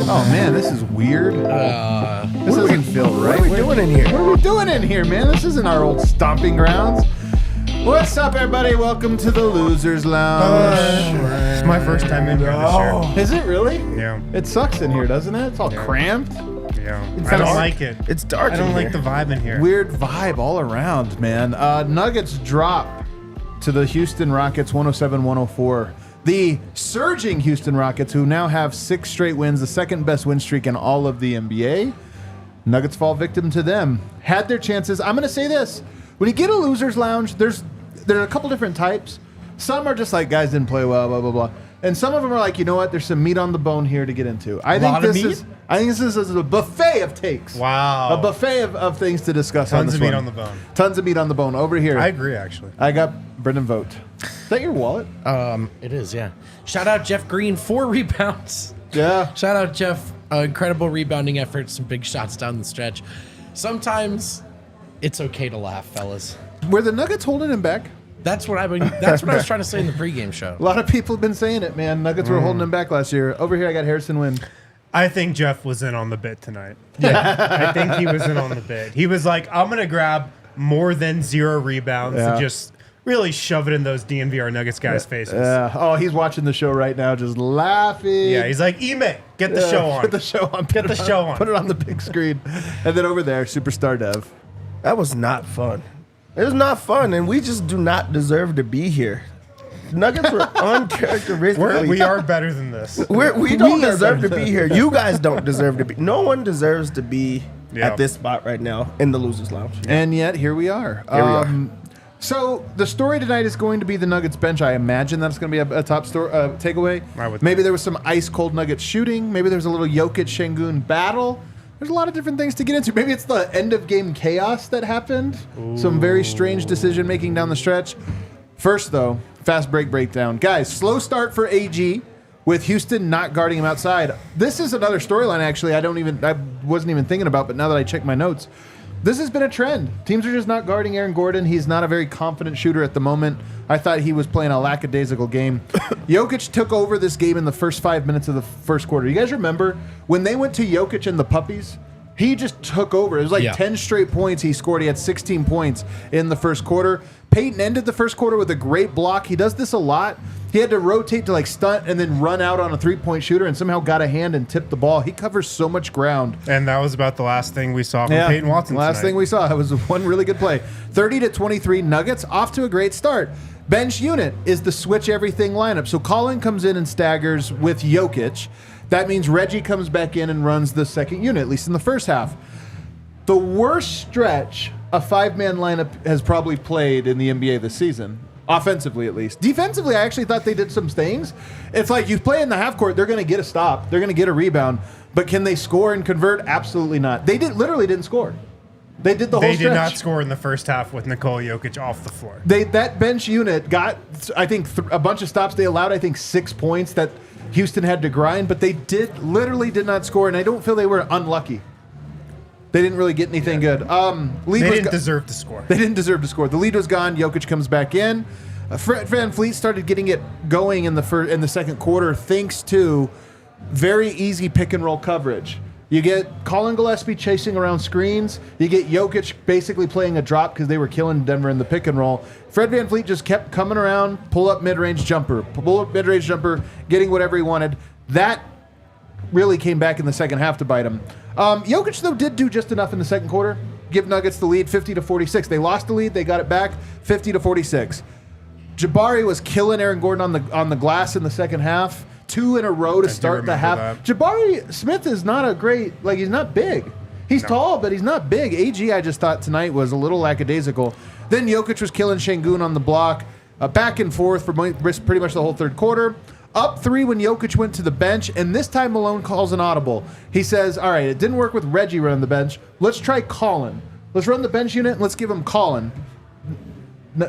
Oh man, this is weird. This doesn't feel right. What are we doing in here? What are we doing in here, man? This isn't our old stomping grounds. What's up, everybody? Welcome to the Losers Lounge. It's my first time in here this year. Is it really? Yeah. It sucks in here, doesn't it? It's all cramped. Yeah. It's I don't dark. like it. It's dark. I don't in like here. the vibe in here. Weird vibe all around, man. Nuggets drop to the Houston Rockets 107-104. The surging Houston Rockets, who now have 6 straight wins, the second best win streak in all of the NBA. Nuggets fall victim to them. Had their chances. I'm going to say this. When you get a Losers Lounge, there's a couple different types. Some are just like, guys didn't play well, blah, blah, blah. And some of them are like, you know what? There's some meat on the bone here to get into. I think this is a buffet of takes. Wow. A buffet of things to discuss on this Tons of meat one. on the bone. Tons of meat on the bone. Over here. I agree, actually. I got Brendan Vogt. Is that your wallet? It is, yeah. Shout out Jeff Green, 4 rebounds. Yeah. Shout out Jeff, incredible rebounding effort, some big shots down the stretch. Sometimes it's okay to laugh, fellas. Were the Nuggets holding him back? That's what I was trying to say in the pregame show. A lot of people have been saying it, man. Nuggets were holding him back last year. Over here, I got Harrison Wynn. I think Jeff was in on the bit tonight. Yeah. I think he was in on the bit. He was like, I'm going to grab more than 0 rebounds and just really shove it in those DNVR Nuggets guys' faces. Oh, he's watching the show right now, just laughing. Yeah, he's like, Ime, get the show on. Get the show on. Get the show on. Put it on the big screen. And then over there, Superstar Dev. That was not fun. It was not fun, and we just do not deserve to be here. Nuggets were uncharacteristically. We are better than this. We don't deserve to be here. You guys don't deserve to be. No one deserves to be at this spot right now in the Losers Lounge. And yet, here we are. Here we are. So the story tonight is going to be the Nuggets bench. I imagine that's going to be a top takeaway. Maybe there was some ice cold Nuggets shooting. Maybe there was a little Jokic Şengün battle. There's a lot of different things to get into. Maybe it's the end of game chaos that happened. Ooh. Some very strange decision making down the stretch. First, though, fast breakdown. Guys, slow start for AG with Houston not guarding him outside. This is another storyline, actually. I wasn't even thinking about, but now that I check my notes, this has been a trend. Teams are just not guarding Aaron Gordon. He's not a very confident shooter at the moment. I thought he was playing a lackadaisical game. Jokic took over this game in the first 5 minutes of the first quarter. You guys remember when they went to Jokic and the Puppies? He just took over. It was like 10 straight points he scored. He had 16 points in the first quarter. Peyton ended the first quarter with a great block. He does this a lot. He had to rotate to like stunt and then run out on a three-point shooter and somehow got a hand and tipped the ball. He covers so much ground. And that was about the last thing we saw from Peyton Watson last thing we saw. It was one really good play. 30-23 Nuggets, off to a great start. Bench unit is the switch everything lineup. So Colin comes in and staggers with Jokic. That means Reggie comes back in and runs the second unit, at least in the first half. The worst stretch a 5-man lineup has probably played in the NBA this season. Offensively, at least. Defensively, I actually thought they did some things. It's like you play in the half court, they're going to get a stop. They're going to get a rebound. But can they score and convert? Absolutely not. They literally didn't score. They did the whole stretch. They did not score in the first half with Nikola Jokic off the floor. That bench unit got, I think, a bunch of stops. They allowed, I think, 6 points that Houston had to grind. But they literally did not score. And I don't feel they were unlucky. They didn't really get anything good. They didn't deserve to score. They didn't deserve to score. The lead was gone. Jokic comes back in. Fred VanVleet started getting it going in the second quarter thanks to very easy pick and roll coverage. You get Colin Gillespie chasing around screens. You get Jokic basically playing a drop because they were killing Denver in the pick and roll. Fred VanVleet just kept coming around, pull up mid-range jumper, getting whatever he wanted. That really came back in the second half to bite him. Jokic, though, did do just enough in the second quarter. Give Nuggets the lead, 50-46. They lost the lead. They got it back, 50-46. Jabari was killing Aaron Gordon on the glass in the second half. 2 in a row to start the half. That. Jabari Smith is not a great, he's not big. He's tall, but he's not big. AG, I just thought tonight was a little lackadaisical. Then Jokic was killing Şengün on the block. Back and forth for pretty much the whole third quarter. Up 3 when Jokic went to the bench, and this time Malone calls an audible. He says, all right, it didn't work with Reggie running the bench. Let's try Colin. Let's run the bench unit, and let's give him Colin.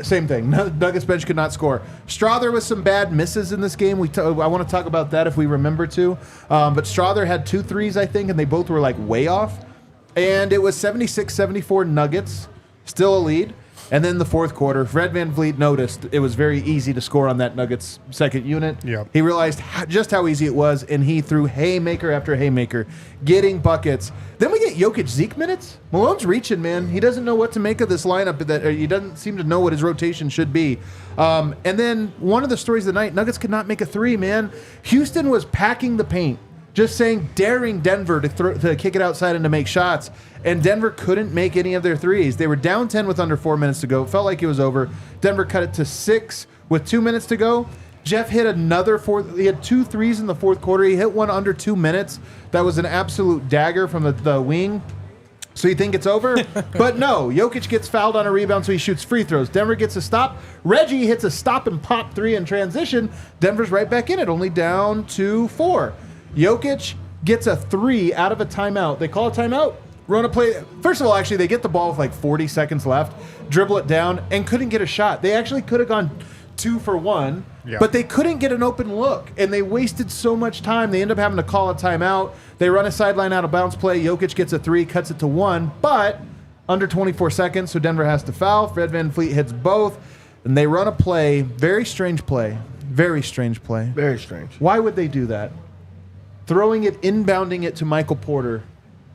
Same thing. Nuggets bench could not score. Strother with some bad misses in this game. I want to talk about that if we remember to. But Strother had 2 threes, I think, and they both were like way off. And it was 76-74 Nuggets, still a lead. And then the fourth quarter, Fred VanVleet noticed it was very easy to score on that Nuggets second unit. Yep. He realized just how easy it was, and he threw haymaker after haymaker, getting buckets. Then we get Jokic Zeke minutes. Malone's reaching, man. He doesn't know what to make of this lineup. He doesn't seem to know what his rotation should be. And then one of the stories of the night, Nuggets could not make a 3, man. Houston was packing the paint, just daring Denver to kick it outside and to make shots. And Denver couldn't make any of their threes. They were down 10 with under 4 minutes to go. It felt like it was over. Denver cut it to 6 with 2 minutes to go. Jeff hit another he had 2 threes in the fourth quarter. He hit one under 2 minutes. That was an absolute dagger from the wing. So you think it's over? But no, Jokic gets fouled on a rebound, so he shoots free throws. Denver gets a stop. Reggie hits a stop and pop 3 in transition. Denver's right back in it, only down to 4. Jokic gets a 3 out of a timeout. They call a timeout. Run a play. First of all, actually, they get the ball with like 40 seconds left, dribble it down, and couldn't get a shot. They actually could have gone 2 for 1, but they couldn't get an open look, and they wasted so much time. They end up having to call a timeout. They run a sideline out of bounds play. Jokic gets a 3, cuts it to 1, but under 24 seconds, so Denver has to foul. Fred VanVleet hits both, and they run a play. Very strange play. Very strange play. Very strange. Why would they do that? Throwing it, inbounding it to Michael Porter.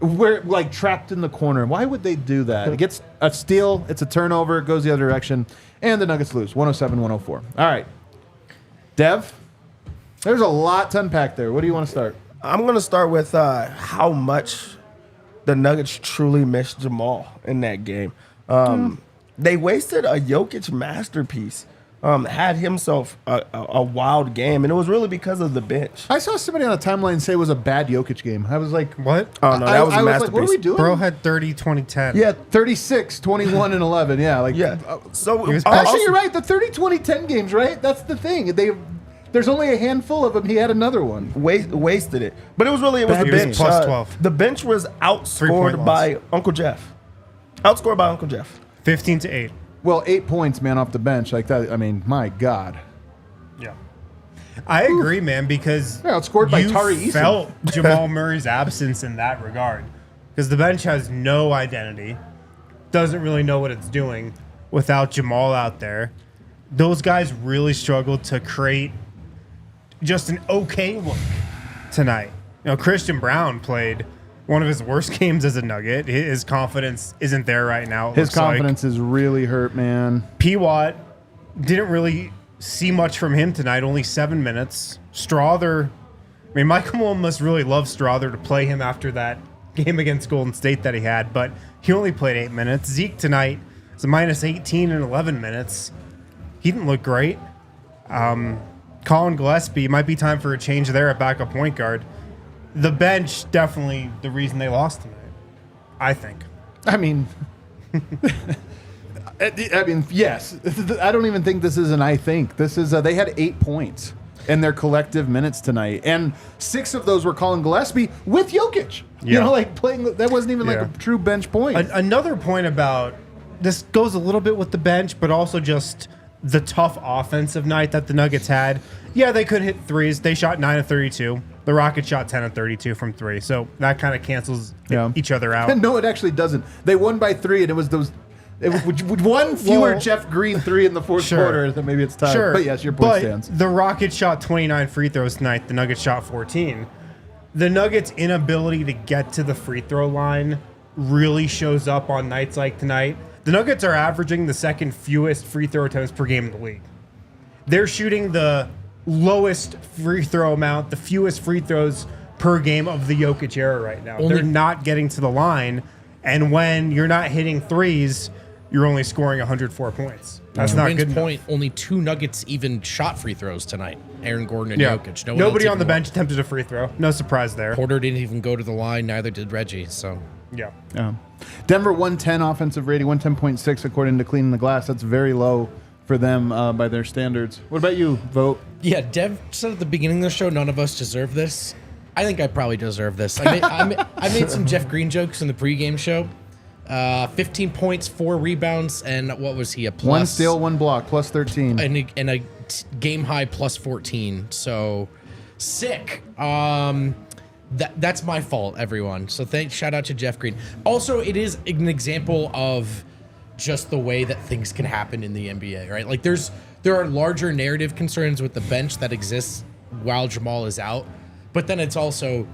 We're like trapped in the corner. Why would they do that? It gets a steal. It's a turnover. It goes the other direction. And the Nuggets lose 107-104. All right. Dev, there's a lot to unpack there. What do you want to start? I'm going to start with how much the Nuggets truly missed Jamal in that game. They wasted a Jokic masterpiece. Had himself a wild game, and it was really because of the bench. I saw somebody on the timeline say it was a bad Jokic game. I was like, what? Oh, no, that was a masterpiece. Like, what are we doing? Bro had 30, 20, 10. Yeah, 36, 21, and 11. Yeah, like So actually, you're right. The 30, 20, 10 games, right? That's the thing. There's only a handful of them. He had another one. Wasted it, but it was the bench. Plus 12. The bench was outscored by Uncle Jeff. Outscored by Uncle Jeff. 15-8. Well, 8 points, man, off the bench like that. I mean, my God. Yeah, I agree, man, because outscored by Tari Eason. Felt Jamal Murray's absence in that regard, because the bench has no identity, doesn't really know what it's doing without Jamal out there. Those guys really struggled to create just an okay look tonight. Christian Brown played one of his worst games as a Nugget. His confidence isn't there right now. His confidence is really hurt, man. P-Watt didn't really see much from him tonight, only 7 minutes. Strother, Michael Malone must really love Strother to play him after that game against Golden State that he had, but he only played 8 minutes. Zeke tonight is a minus 18 in 11 minutes. He didn't look great. Colin Gillespie, might be time for a change there at backup point guard. The bench, definitely the reason they lost tonight, I think. I mean, yes. I don't even think this is an I think. This is they had 8 points in their collective minutes tonight, and 6 of those were Colin Gillespie with Jokic. Yeah. Playing. That wasn't even like a true bench point. Another point about this goes a little bit with the bench, but also just the tough offensive night that the Nuggets had. Yeah, they could hit threes. They shot 9 of 32. The Rockets shot 10 of 32 from 3. So that kind of cancels each other out. No, it actually doesn't. They won by 3, and it was those. One fewer Jeff Green 3 in the fourth quarter. Then maybe it's time. Sure. But yes, your point stands. The Rockets shot 29 free throws tonight. The Nuggets shot 14. The Nuggets' inability to get to the free throw line really shows up on nights like tonight. The Nuggets are averaging the second fewest free throw attempts per game in the league. They're shooting the lowest free throw amount, the fewest free throws per game of the Jokic era right now. They're not getting to the line, and when you're not hitting threes, you're only scoring 104 points. That's not good enough. Only 2 Nuggets even shot free throws tonight. Aaron Gordon and Jokic. Nobody on the bench attempted a free throw. No surprise there. Porter didn't even go to the line. Neither did Reggie. So Denver 110 offensive rating, 110.6 according to Cleaning the Glass. That's very low for them by their standards. What about you, Vogt? Yeah, Dev said at the beginning of the show, none of us deserve this. I think I probably deserve this. I made some Jeff Green jokes in the pregame show. 15 points, 4 rebounds, and what was he? A plus 1 steal, 1 block, plus 13. And a game high plus 14. So sick. That's my fault, everyone. So shout out to Jeff Green. Also, it is an example of just the way that things can happen in the NBA, right? Like there are larger narrative concerns with the bench that exists while Jamal is out, but then it's also,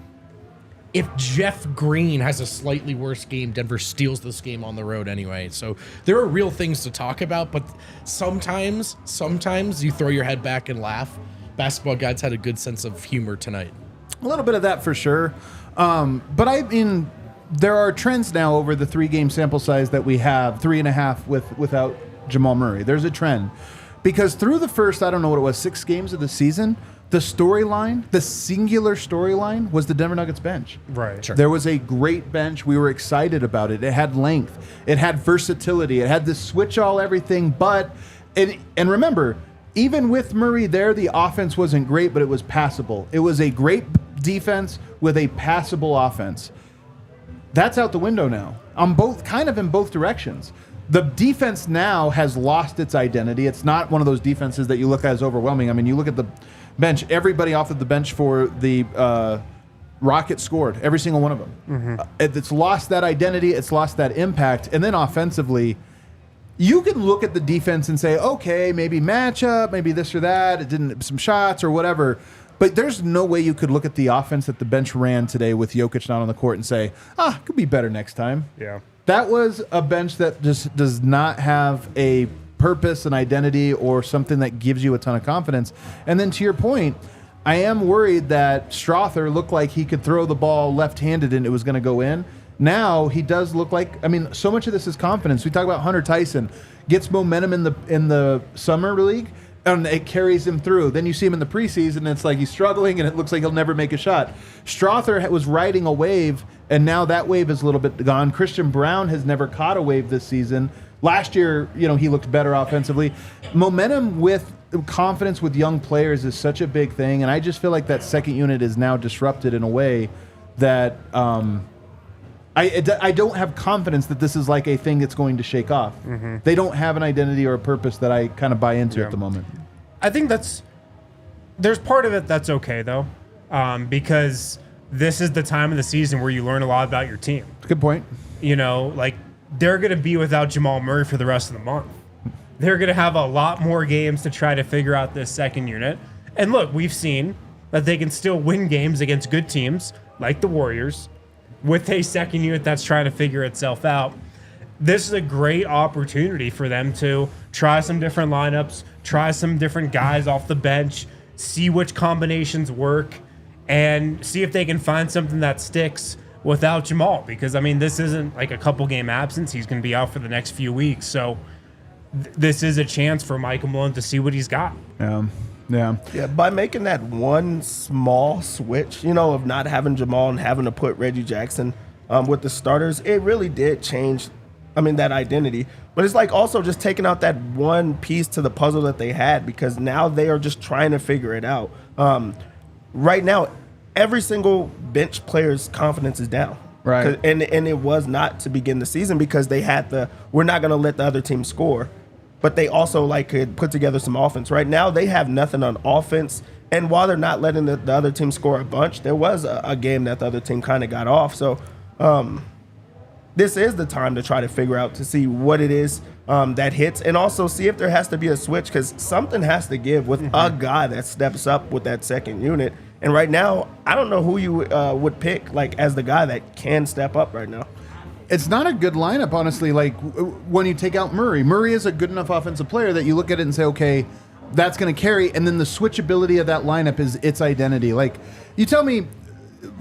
if Jeff Green has a slightly worse game, Denver steals this game on the road anyway. So there are real things to talk about, but sometimes you throw your head back and laugh. Basketball Guys had a good sense of humor tonight. A little bit of that for sure. But I mean, there are trends now over the 3-game sample size that we have, 3.5 without Jamal Murray. There's a trend. Because through the first, I don't know what it was, 6 games of the season, the storyline, the singular storyline was the Denver Nuggets bench. Right. Sure. There was a great bench. We were excited about it. It had length. It had versatility. It had this switch all everything. But, and remember, even with Murray there, the offense wasn't great, but it was passable. It was a great defense with a passable offense. That's out the window now. In both directions. The defense now has lost its identity. It's not one of those defenses that you look at as overwhelming. I mean, you look at the bench, everybody off of the bench for the Rockets scored, every single one of them. Mm-hmm. It's lost that identity. It's lost that impact. And then offensively, you can look at the defense and say, okay, maybe matchup, maybe this or that. It didn't, some shots or whatever. But there's no way you could look at the offense that the bench ran today with Jokic not on the court and say, it could be better next time. Yeah. That was a bench that just does not have a purpose, an identity, or something that gives you a ton of confidence. And then to your point, I am worried that Strother looked like he could throw the ball left-handed and it was going to go in. Now he does look like, I mean, so much of this is confidence. We talk about Hunter Tyson, gets momentum in the summer league, and it carries him through. Then you see him in the preseason, and it's like he's struggling, and it looks like he'll never make a shot. Strother was riding a wave, and now that wave is a little bit gone. Christian Brown has never caught a wave this season. Last year, he looked better offensively. Momentum with confidence with young players is such a big thing, and I just feel like that second unit is now disrupted in a way that I don't have confidence that this is like a thing that's going to shake off. Mm-hmm. They don't have an identity or a purpose that I kind of buy into at the moment. I think there's part of it that's okay, though, because this is the time of the season where you learn a lot about your team. Good point. Like they're going to be without Jamal Murray for the rest of the month. They're going to have a lot more games to try to figure out this second unit. And look, we've seen that they can still win games against good teams like the Warriors with a second unit that's trying to figure itself out. This is a great opportunity for them to try some different lineups, try some different guys off the bench, see which combinations work, and see if they can find something that sticks without Jamal. Because, I mean, this isn't like a couple game absence. He's going to be out for the next few weeks. So this is a chance for Michael Malone to see what he's got. Yeah, by making that one small switch, of not having Jamal and having to put Reggie Jackson with the starters, it really did change, that identity. But it's like also just taking out that one piece to the puzzle that they had, because now they are just trying to figure it out. Right now, every single bench player's confidence is down. Right. And it was not to begin the season because they had we're not going to let the other team score. But they also could put together some offense. Right now, they have nothing on offense. And while they're not letting the other team score a bunch, there was a game that the other team kind of got off. So this is the time to try to figure out to see what it is that hits, and also see if there has to be a switch, because something has to give with a guy that steps up with that second unit. And right now, I don't know who you would pick as the guy that can step up right now. It's not a good lineup, honestly. When you take out Murray, Murray is a good enough offensive player that you look at it and say, okay, that's going to carry. And then the switchability of that lineup is its identity. You tell me,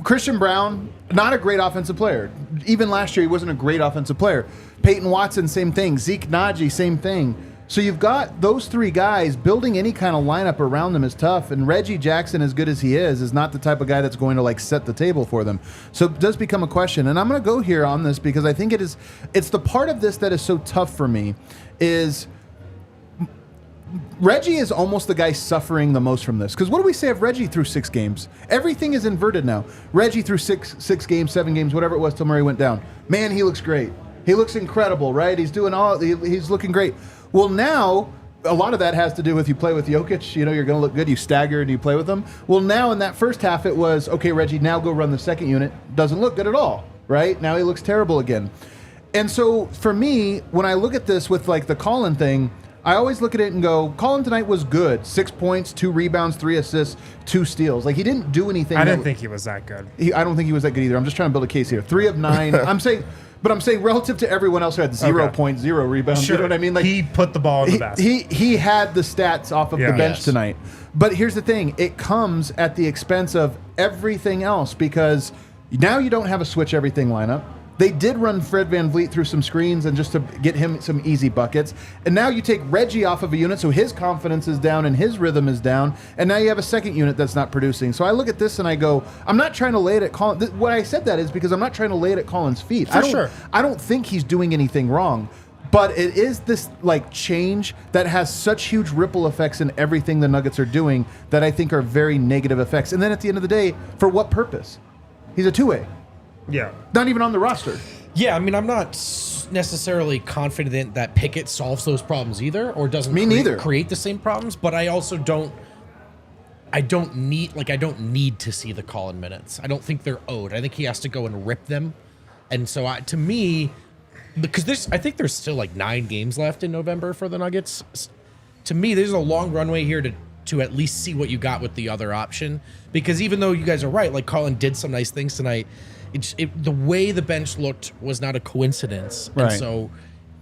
Christian Brown, not a great offensive player. Even last year, he wasn't a great offensive player. Peyton Watson, same thing. Zeke Nnaji, same thing. So you've got those three guys. Building any kind of lineup around them is tough. And Reggie Jackson, as good as he is not the type of guy that's going to set the table for them. So it does become a question. And I'm going to go here on this because I think it's the part of this that is so tough for me is Reggie is almost the guy suffering the most from this. Because what do we say of Reggie through 6 games? Everything is inverted now. Reggie through six games, 7 games, whatever it was till Murray went down. Man, he looks great. He looks incredible, right? He's looking great. Well, now a lot of that has to do with you play with Jokic. You know, you're going to look good. You stagger and you play with them. Well, now in that first half, it was, okay, Reggie, now go run the second unit. Doesn't look good at all, right? Now he looks terrible again. And so for me, when I look at this with like the Colin thing, I always look at it and go, Colin tonight was good. 6 points, 2 rebounds, 3 assists, 2 steals. Like, he didn't do anything. I didn't think he was that good. I don't think he was that good either. I'm just trying to build a case here. 3 of 9. I'm saying relative to everyone else who had 0 points, 0 rebounds. Sure. You know what I mean? Like, he put the ball in the basket. He had the stats off of the bench tonight. But here's the thing. It comes at the expense of everything else because now you don't have a switch everything lineup. They did run Fred VanVleet through some screens and just to get him some easy buckets. And now you take Reggie off of a unit, so his confidence is down and his rhythm is down. And now you have a second unit that's not producing. So I look at this and I go, I'm not trying to lay it at Colin. What I said that is because I'm not trying to lay it at Colin's feet. I don't think he's doing anything wrong. But it is this like change that has such huge ripple effects in everything the Nuggets are doing that I think are very negative effects. And then at the end of the day, for what purpose? He's a two-way. Yeah. Not even on the roster. Yeah, I mean, I'm not necessarily confident that Pickett solves those problems either, or doesn't create the same problems. But I also don't need to see the Colin minutes. I don't think they're owed. I think he has to go and rip them. And so to me, because I think there's still like 9 games left in November for the Nuggets. To me, there's a long runway here to at least see what you got with the other option. Because even though you guys are right, like Colin did some nice things tonight. The way the bench looked was not a coincidence. Right. And so,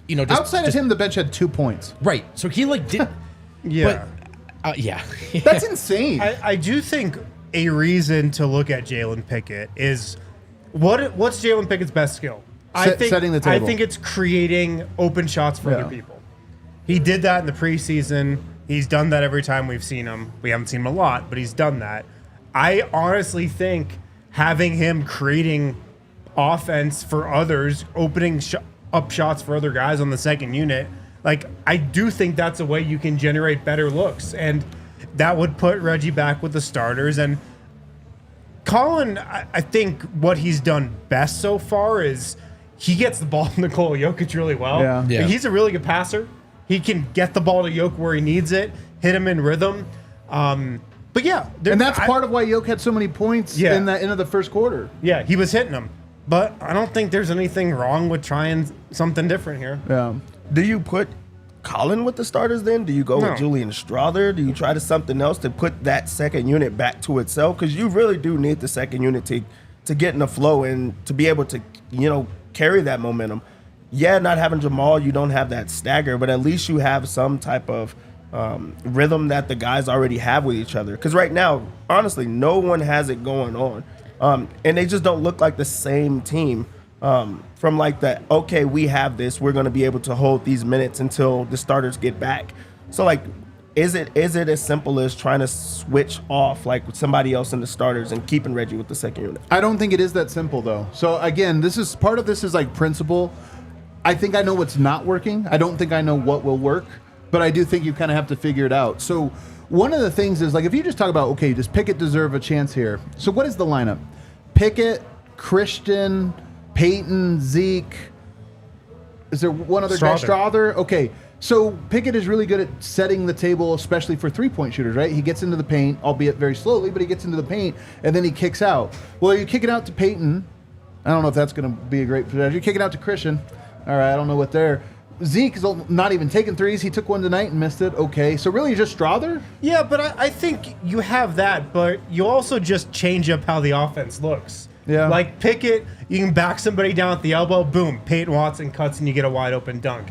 you know, outside of him, the bench had 2 points. Right. So he like did. Yeah. But, yeah. That's insane. I do think a reason to look at Jalen Pickett is what's Jalen Pickett's best skill? Setting the table. I think it's creating open shots for other people. He did that in the preseason. He's done that every time we've seen him. We haven't seen him a lot, but he's done that. I honestly think having him creating offense for others, opening up shots for other guys on the second unit, like I do think that's a way you can generate better looks, and that would put Reggie back with the starters. And Colin, I think what he's done best so far is he gets the ball to Nikola Jokic really well. Yeah. Like, he's a really good passer. He can get the ball to Jokic where he needs it, hit him in rhythm. But yeah, and that's part of why Jokic had so many points in the end of the first quarter. Yeah, he was hitting them. But I don't think there's anything wrong with trying something different here. Yeah. Do you put Colin with the starters then? Do you go with Julian Strother? Do you try to something else to put that second unit back to itself? Because you really do need the second unit to get in the flow and to be able to, carry that momentum. Yeah, not having Jamal, you don't have that stagger, but at least you have some type of rhythm that the guys already have with each other. Because right now, honestly, no one has it going on. And they just don't look like the same team from like that, okay, we have this. We're going to be able to hold these minutes until the starters get back. So, like, is it as simple as trying to switch off, like, with somebody else in the starters and keeping Reggie with the second unit? I don't think it is that simple, though. So, again, part of this is, like, principle. I think I know what's not working. I don't think I know what will work. But I do think you kind of have to figure it out. So one of the things is, like, if you just talk about, okay, does Pickett deserve a chance here? So what is the lineup? Pickett, Christian, Peyton, Zeke. Is there one other guy? Strother? Okay. So Pickett is really good at setting the table, especially for three-point shooters, right? He gets into the paint, albeit very slowly, but he gets into the paint, and then he kicks out. Well, you kick it out to Peyton. I don't know if that's going to be a great strategy. You kick it out to Christian. All right, I don't know what they're... Zeke is not even taking threes. He took one tonight and missed it. Okay, so really just Strother? Yeah, but I think you have that, but you also just change up how the offense looks. Yeah. Like Pickett, you can back somebody down at the elbow, boom, Peyton Watson cuts and you get a wide open dunk.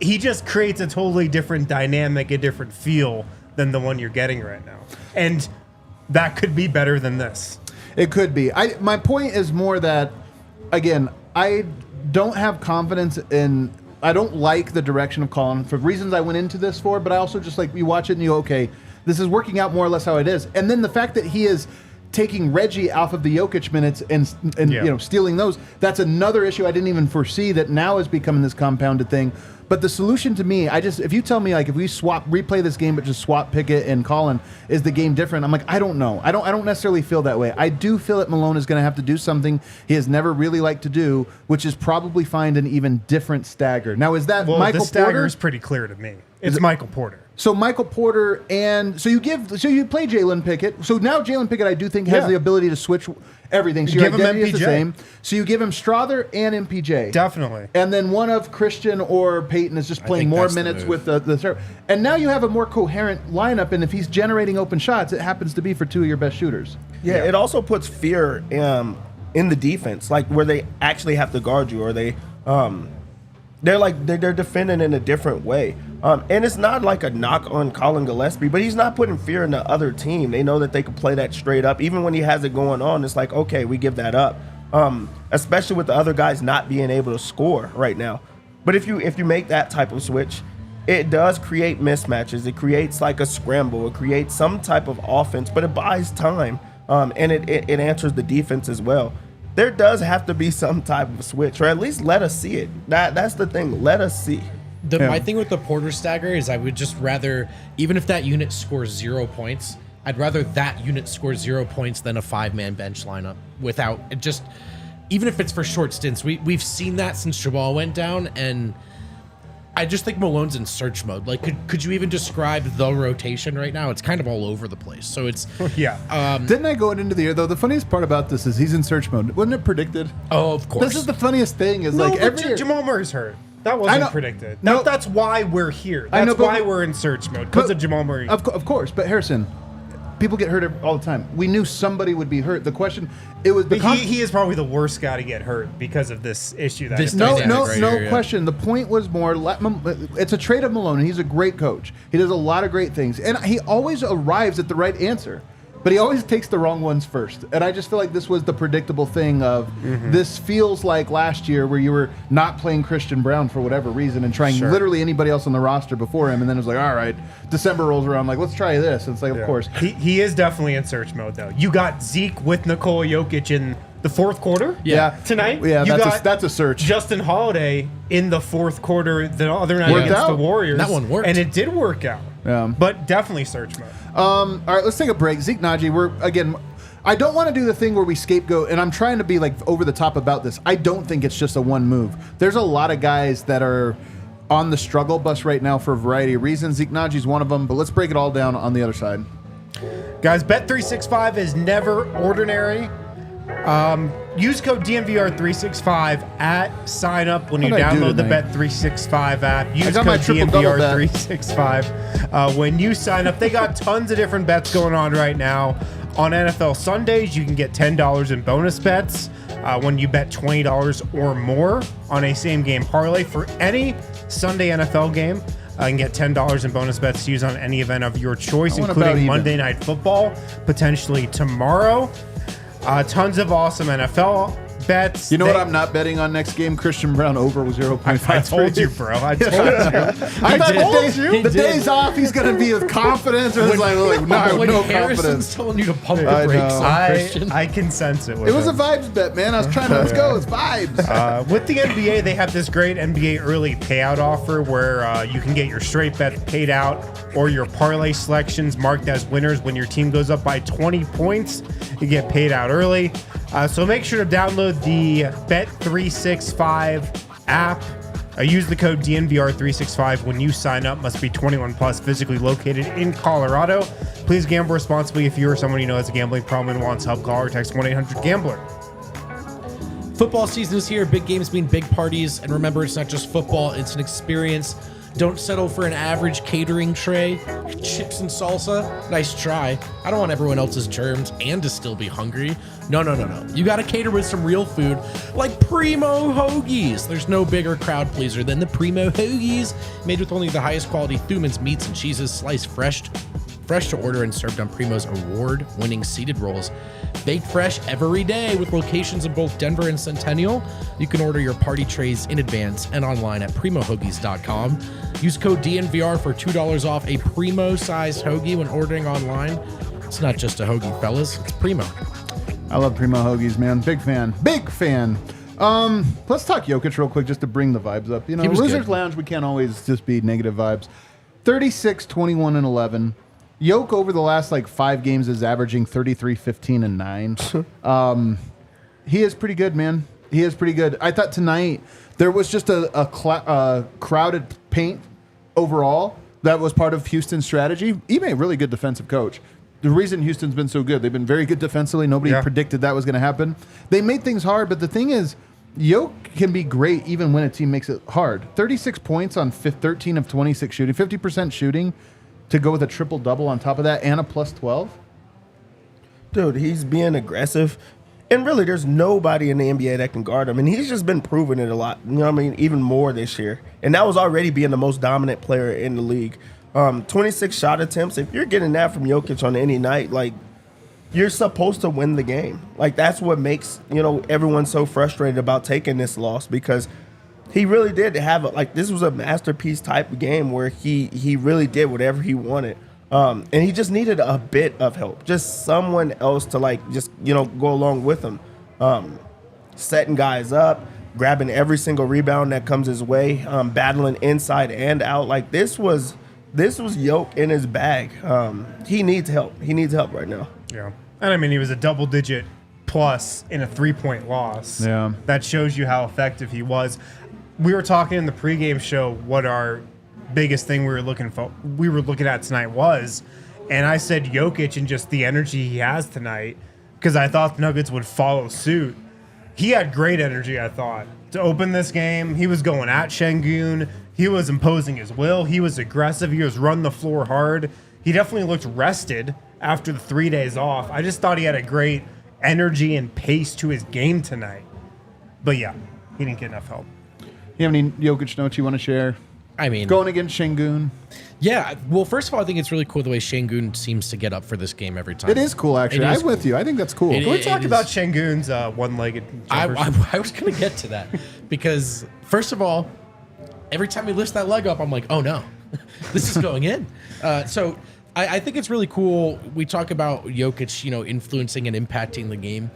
He just creates a totally different dynamic, a different feel than the one you're getting right now. And that could be better than this. It could be. My point is more that, again, I don't have confidence in... I don't like the direction of Colin for reasons I went into this for, but I also just, like, you watch it and you go, okay, this is working out more or less how it is. And then the fact that he is taking Reggie off of the Jokic minutes and stealing those. That's another issue I didn't even foresee that now is becoming this compounded thing. But the solution to me, if you tell me like if we replay this game but just swap Pickett and Collin, is the game different? I'm like, I don't know. I don't necessarily feel that way. I do feel that Malone is going to have to do something he has never really liked to do, which is probably find an even different stagger. Now, is that Michael Porter? The stagger is pretty clear to me. It's Michael Porter. So Michael Porter so you play Jalen Pickett. So now Jalen Pickett, I do think, has the ability to switch everything. So your identity is the same. So you give him Strother and MPJ. Definitely. And then one of Christian or Peyton is just playing more minutes with the serve. And now you have a more coherent lineup, and if he's generating open shots, it happens to be for two of your best shooters. Yeah, it also puts fear in the defense, like where they actually have to guard you, or they're defending in a different way. And it's not like a knock on Colin Gillespie, but he's not putting fear in the other team. They know that they can play that straight up. Even when he has it going on, it's like, okay, we give that up. Especially with the other guys not being able to score right now. But if you make that type of switch, it does create mismatches. It creates like a scramble. It creates some type of offense, but it buys time. And it answers the defense as well. There does have to be some type of switch, or at least let us see it. That's the thing. Let us see. My thing with the Porter stagger is I would just rather, even if that unit scores 0 points, I'd rather that unit score 0 points than a 5-man bench lineup without it. Just even if it's for short stints. We've seen that since Jamal went down, and I just think Malone's in search mode. Like, could you even describe the rotation right now? It's kind of all over the place. So it's Didn't I go into the year though? The funniest part about this is he's in search mode. Wasn't it predicted? Oh, of course. This is the funniest thing. Is like every year, Jamal Murray's hurt. That wasn't predicted. No, that's why we're here. That's why we're in search mode, because of Jamal Murray. Of course, but Harrison, people get hurt all the time. We knew somebody would be hurt. The question, it was he is probably the worst guy to get hurt because of this issue. No question. The point was more. It's a trade of Malone, and he's a great coach. He does a lot of great things, and he always arrives at the right answer. But he always takes the wrong ones first. And I just feel like this was the predictable thing of this feels like last year where you were not playing Christian Brown for whatever reason and trying literally anybody else on the roster before him. And then it was like, all right, December rolls around. Like, let's try this. And it's like, of course. He is definitely in search mode, though. You got Zeke with Nikola Jokic in the fourth quarter tonight. Yeah, that's a search. Justin Holiday in the fourth quarter the other night against the Warriors. That one worked. And it did work out. Yeah. But definitely search mode. All right, let's take a break. Zeke Nnaji, I don't want to do the thing where we scapegoat, and I'm trying to be like over the top about this. I don't think it's just a one move. There's a lot of guys that are on the struggle bus right now for a variety of reasons. Zeke Nnaji is one of them, but let's break it all down on the other side. Guys, Bet365 is never ordinary. Use code DNVR365 at sign up when you download the Bet365 app. Use code DNVR365 when you sign up. They got tons of different bets going on right now. On NFL Sundays, you can get $10 in bonus bets when you bet $20 or more on a same game parlay for any Sunday NFL game. You can get $10 in bonus bets to use on any event of your choice, including Monday Night Football, potentially tomorrow. Tons of awesome NFL bets. You know what I'm not betting on next game? Christian Brown over 0.5. I told you, bro. I told you. I thought the days off, he's going to be with confidence. Or no Harrison's confidence. telling you to pump the brakes on Christian. I can sense it. It was a vibes bet, man. I was trying to, let's go. It's vibes. With the NBA, they have this great NBA early payout offer where you can get your straight bets paid out or your parlay selections marked as winners when your team goes up by 20 points. You get paid out early. So make sure to download the Bet365 app. Use the code DNVR365 when you sign up. Must be 21 plus, physically located in Colorado. Please gamble responsibly. If you or someone you know has a gambling problem and wants help, call or text 1-800-GAMBLER. Football season is here. Big games mean big parties. And remember, it's not just football, it's an experience. Don't settle for an average catering tray. Chips and salsa, nice try. I don't want everyone else's germs and to still be hungry. No. You gotta cater with some real food, like Primo Hoagies. There's no bigger crowd pleaser than the Primo Hoagies. Made with only the highest quality Thumann's meats and cheeses, sliced fresh to order and served on Primo's award-winning seeded rolls. Baked fresh every day with locations in both Denver and Centennial. You can order your party trays in advance and online at primohoagies.com. Use code DNVR for $2 off a Primo-sized hoagie when ordering online. It's not just a hoagie, fellas. It's primo. I love primo hoagies, man. Big fan. Big fan. Let's talk Jokic real quick just to bring the vibes up. You know, Losers Lounge, we can't always just be negative vibes. 36, 21, and 11. Jokic over the last 5 games is averaging 33, 15, and 9. He is pretty good, man. He is pretty good. I thought tonight there was just a crowded paint overall. That was part of Houston's strategy. Ime, a really good defensive coach. The reason Houston's been so good, they've been very good defensively. Nobody predicted that was going to happen. They made things hard, but the thing is, Jokic can be great even when a team makes it hard. 36 points on 13 of 26 shooting, 50% shooting to go with a triple-double on top of that and a plus 12. Dude, he's being aggressive. And really, there's nobody in the NBA that can guard him. And he's just been proving it a lot. You know what I mean? Even more this year. And that was already being the most dominant player in the league. 26 shot attempts. If you're getting that from Jokic on any night, you're supposed to win the game. That's what makes, everyone so frustrated about taking this loss, because he really did have this was a masterpiece type of game where he really did whatever he wanted. And he just needed a bit of help, just someone else to go along with him, setting guys up, grabbing every single rebound that comes his way, battling inside and out. This was Jokic in his bag. He needs help. He needs help right now. Yeah. And I mean, he was a double-digit plus in a 3-point loss. Yeah. That shows you how effective he was. We were talking in the pregame show what our biggest thing we were looking at tonight was, and I said Jokic and just the energy he has tonight, because I thought the Nuggets would follow suit. He had great energy, I thought, to open this game. He was going at Şengün. He was imposing his will. He was aggressive. He was running the floor hard. He definitely looked rested after the 3 days off. I just thought he had a great energy and pace to his game tonight. But yeah, he didn't get enough help. You have any Jokic notes you want to share? I mean, going against Şengün. Yeah, well, first of all, I think it's really cool the way Şengün seems to get up for this game every time. It is cool, actually. I'm with you. I think that's cool. Can we talk about Şengün's one-legged jumpers? I was going to get to that because, first of all, every time he lifts that leg up, I'm like, oh no, this is going in. So I think it's really cool. We talk about Jokic, influencing and impacting the game.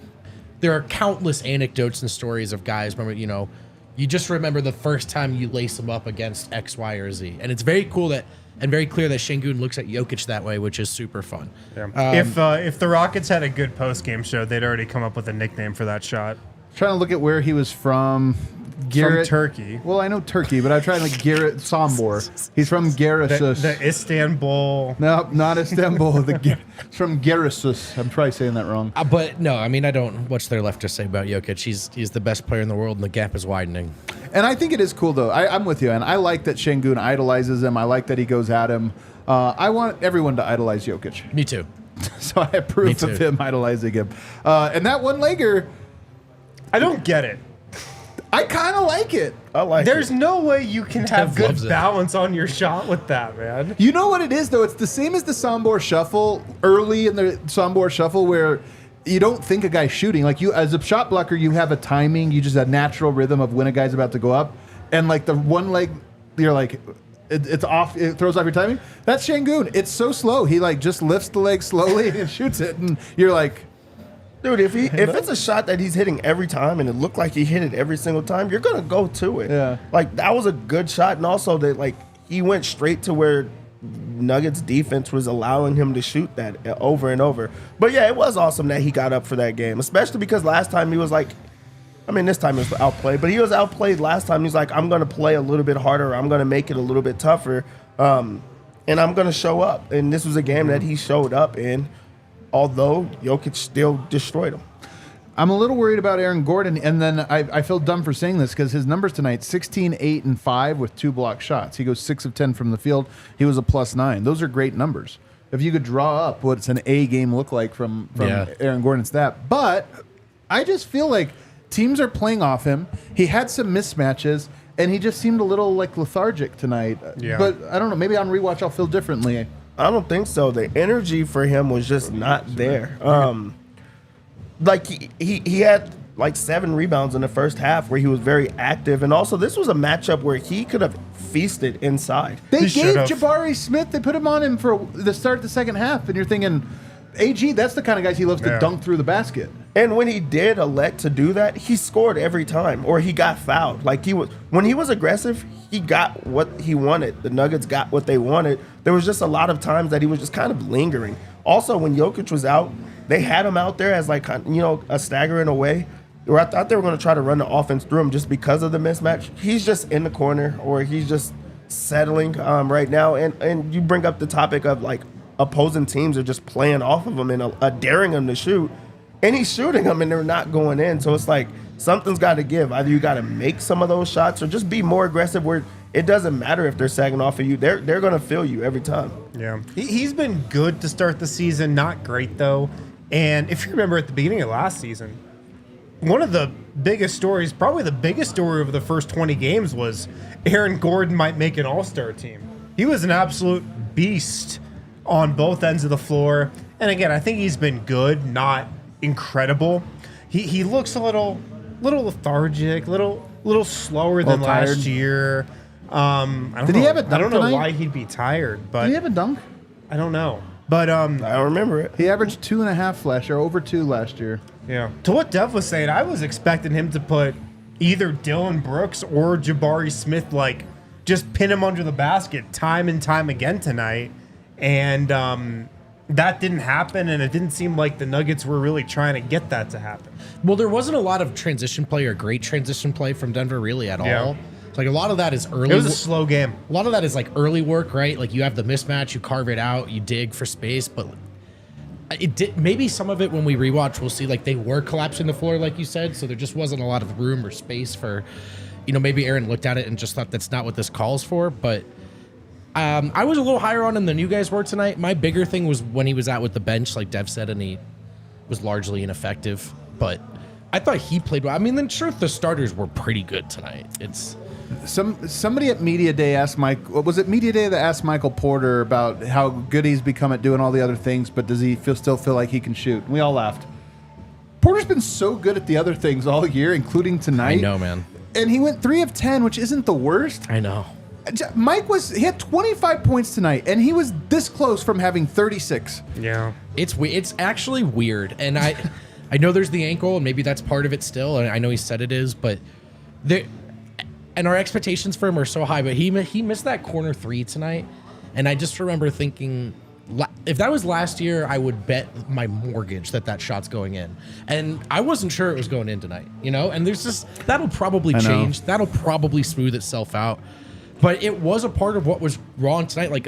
There are countless anecdotes and stories of guys, remember, you just remember the first time you lace them up against X, Y, or Z. And it's very cool and very clear that Şengün looks at Jokic that way, which is super fun. Yeah. If the Rockets had a good post-game show, they'd already come up with a nickname for that shot. Trying to look at where he was from. From Turkey. Well, I know Turkey, but I'm trying to Garrett Sambor. He's from Geresus. The Istanbul. No, not Istanbul. It's from Geresus. I'm probably saying that wrong. But no, I mean, I don't. What's there left to say about Jokic? He's the best player in the world, and the gap is widening. And I think it is cool, though. I'm with you, and I like that Şengün idolizes him. I like that he goes at him. I want everyone to idolize Jokic. Me too. So I approve of him idolizing him. And that one-legger, I don't get it. I kind of like it. I like There's it. no way you can have good loves it. balance on your shot with that, man. You know what it is, though? It's the same as the Sambor shuffle, early in the Sambor shuffle, where you don't think a guy's shooting. Like, you, as a shot blocker, you have a timing. You just have a natural rhythm of when a guy's about to go up. And, like, the one leg, you're like, it's off. It throws off your timing. That's Şengün. It's so slow. He, like, just lifts the leg slowly and shoots it. And you're like... Dude, if it's a shot that he's hitting every time and it looked like he hit it every single time, you're gonna go to it. Yeah. Like, that was a good shot, and also that, like, he went straight to where Nuggets defense was allowing him to shoot that over and over. But yeah, it was awesome that he got up for that game, especially because last time he was like, I mean, this time he was outplayed, but he was outplayed last time. He's like, I'm gonna play a little bit harder, I'm gonna make it a little bit tougher, and I'm gonna show up. And this was a game that he showed up in. Although Jokic still destroyed him. I'm a little worried about Aaron Gordon, and then I feel dumb for saying this because his numbers tonight, 16, 8, and 5 with 2 block shots. He goes 6 of 10 from the field. He was a +9. Those are great numbers. If you could draw up what's an A game look like from Aaron Gordon, it's that. But I just feel like teams are playing off him. He had some mismatches, and he just seemed a little like lethargic tonight. Yeah. But I don't know. Maybe on rewatch I'll feel differently. I don't think so. The energy for him was just not there. Like he had like 7 rebounds in the first half where he was very active, and also this was a matchup where he could have feasted inside. They He gave should've. Jabari Smith, they put him on him for the start of the second half, and you're thinking, AG, that's the kind of guys he loves to dunk through the basket. And when he did elect to do that, he scored every time, or he got fouled. Like when he was aggressive, he got what he wanted. The Nuggets got what they wanted. There was just a lot of times that he was just kind of lingering. Also, when Jokic was out, they had him out there as like, a staggering away. Where I thought they were going to try to run the offense through him just because of the mismatch. He's just in the corner, or he's just settling right now. And you bring up the topic of like opposing teams are just playing off of him and daring him to shoot. And he's shooting them, and they're not going in. So it's like something's got to give. Either you got to make some of those shots or just be more aggressive where it doesn't matter if they're sagging off of you. They're going to feel you every time. Yeah. He's been good to start the season. Not great, though. And if you remember at the beginning of last season, one of the biggest stories, probably the biggest story of the first 20 games was Aaron Gordon might make an all-star team. He was an absolute beast on both ends of the floor. And again, I think he's been good, not incredible. He looks a little lethargic, little slower than last year. I don't know why he'd be tired, but did he have a dunk? I don't know. But I don't remember it. He averaged 2.5 last year, over 2 last year. Yeah. To what Dev was saying, I was expecting him to put either Dylan Brooks or Jabari Smith, like, just pin him under the basket time and time again tonight. And that didn't happen, and it didn't seem like the Nuggets were really trying to get that to happen. Well, there wasn't a lot of transition play or great transition play from Denver really at all. So like a lot of that is early. It was a slow game. A lot of that is like early work, right? Like you have the mismatch, you carve it out, you dig for space, but it did. Maybe some of it when we rewatch, we'll see like they were collapsing the floor, like you said. So there just wasn't a lot of room or space for, maybe Aaron looked at it and just thought that's not what this calls for, but. I was a little higher on him than you guys were tonight. My bigger thing was when he was out with the bench, like Dev said, and he was largely ineffective. But I thought he played well. I mean, in truth, the starters were pretty good tonight. It's somebody at Media Day asked was it Media Day that asked Michael Porter about how good he's become at doing all the other things, but does he still feel like he can shoot? And we all laughed. Porter's been so good at the other things all year, including tonight. I know, man. And he went 3 of 10, which isn't the worst. I know. He had 25 points tonight, and he was this close from having 36. Yeah. It's actually weird. And I know there's the ankle, and maybe that's part of it still. And I know he said it is, but and our expectations for him are so high, but he missed that corner 3 tonight. And I just remember thinking, if that was last year, I would bet my mortgage that shot's going in. And I wasn't sure it was going in tonight, And there's just, that'll probably change. That'll probably smooth itself out. But it was a part of what was wrong tonight. Like,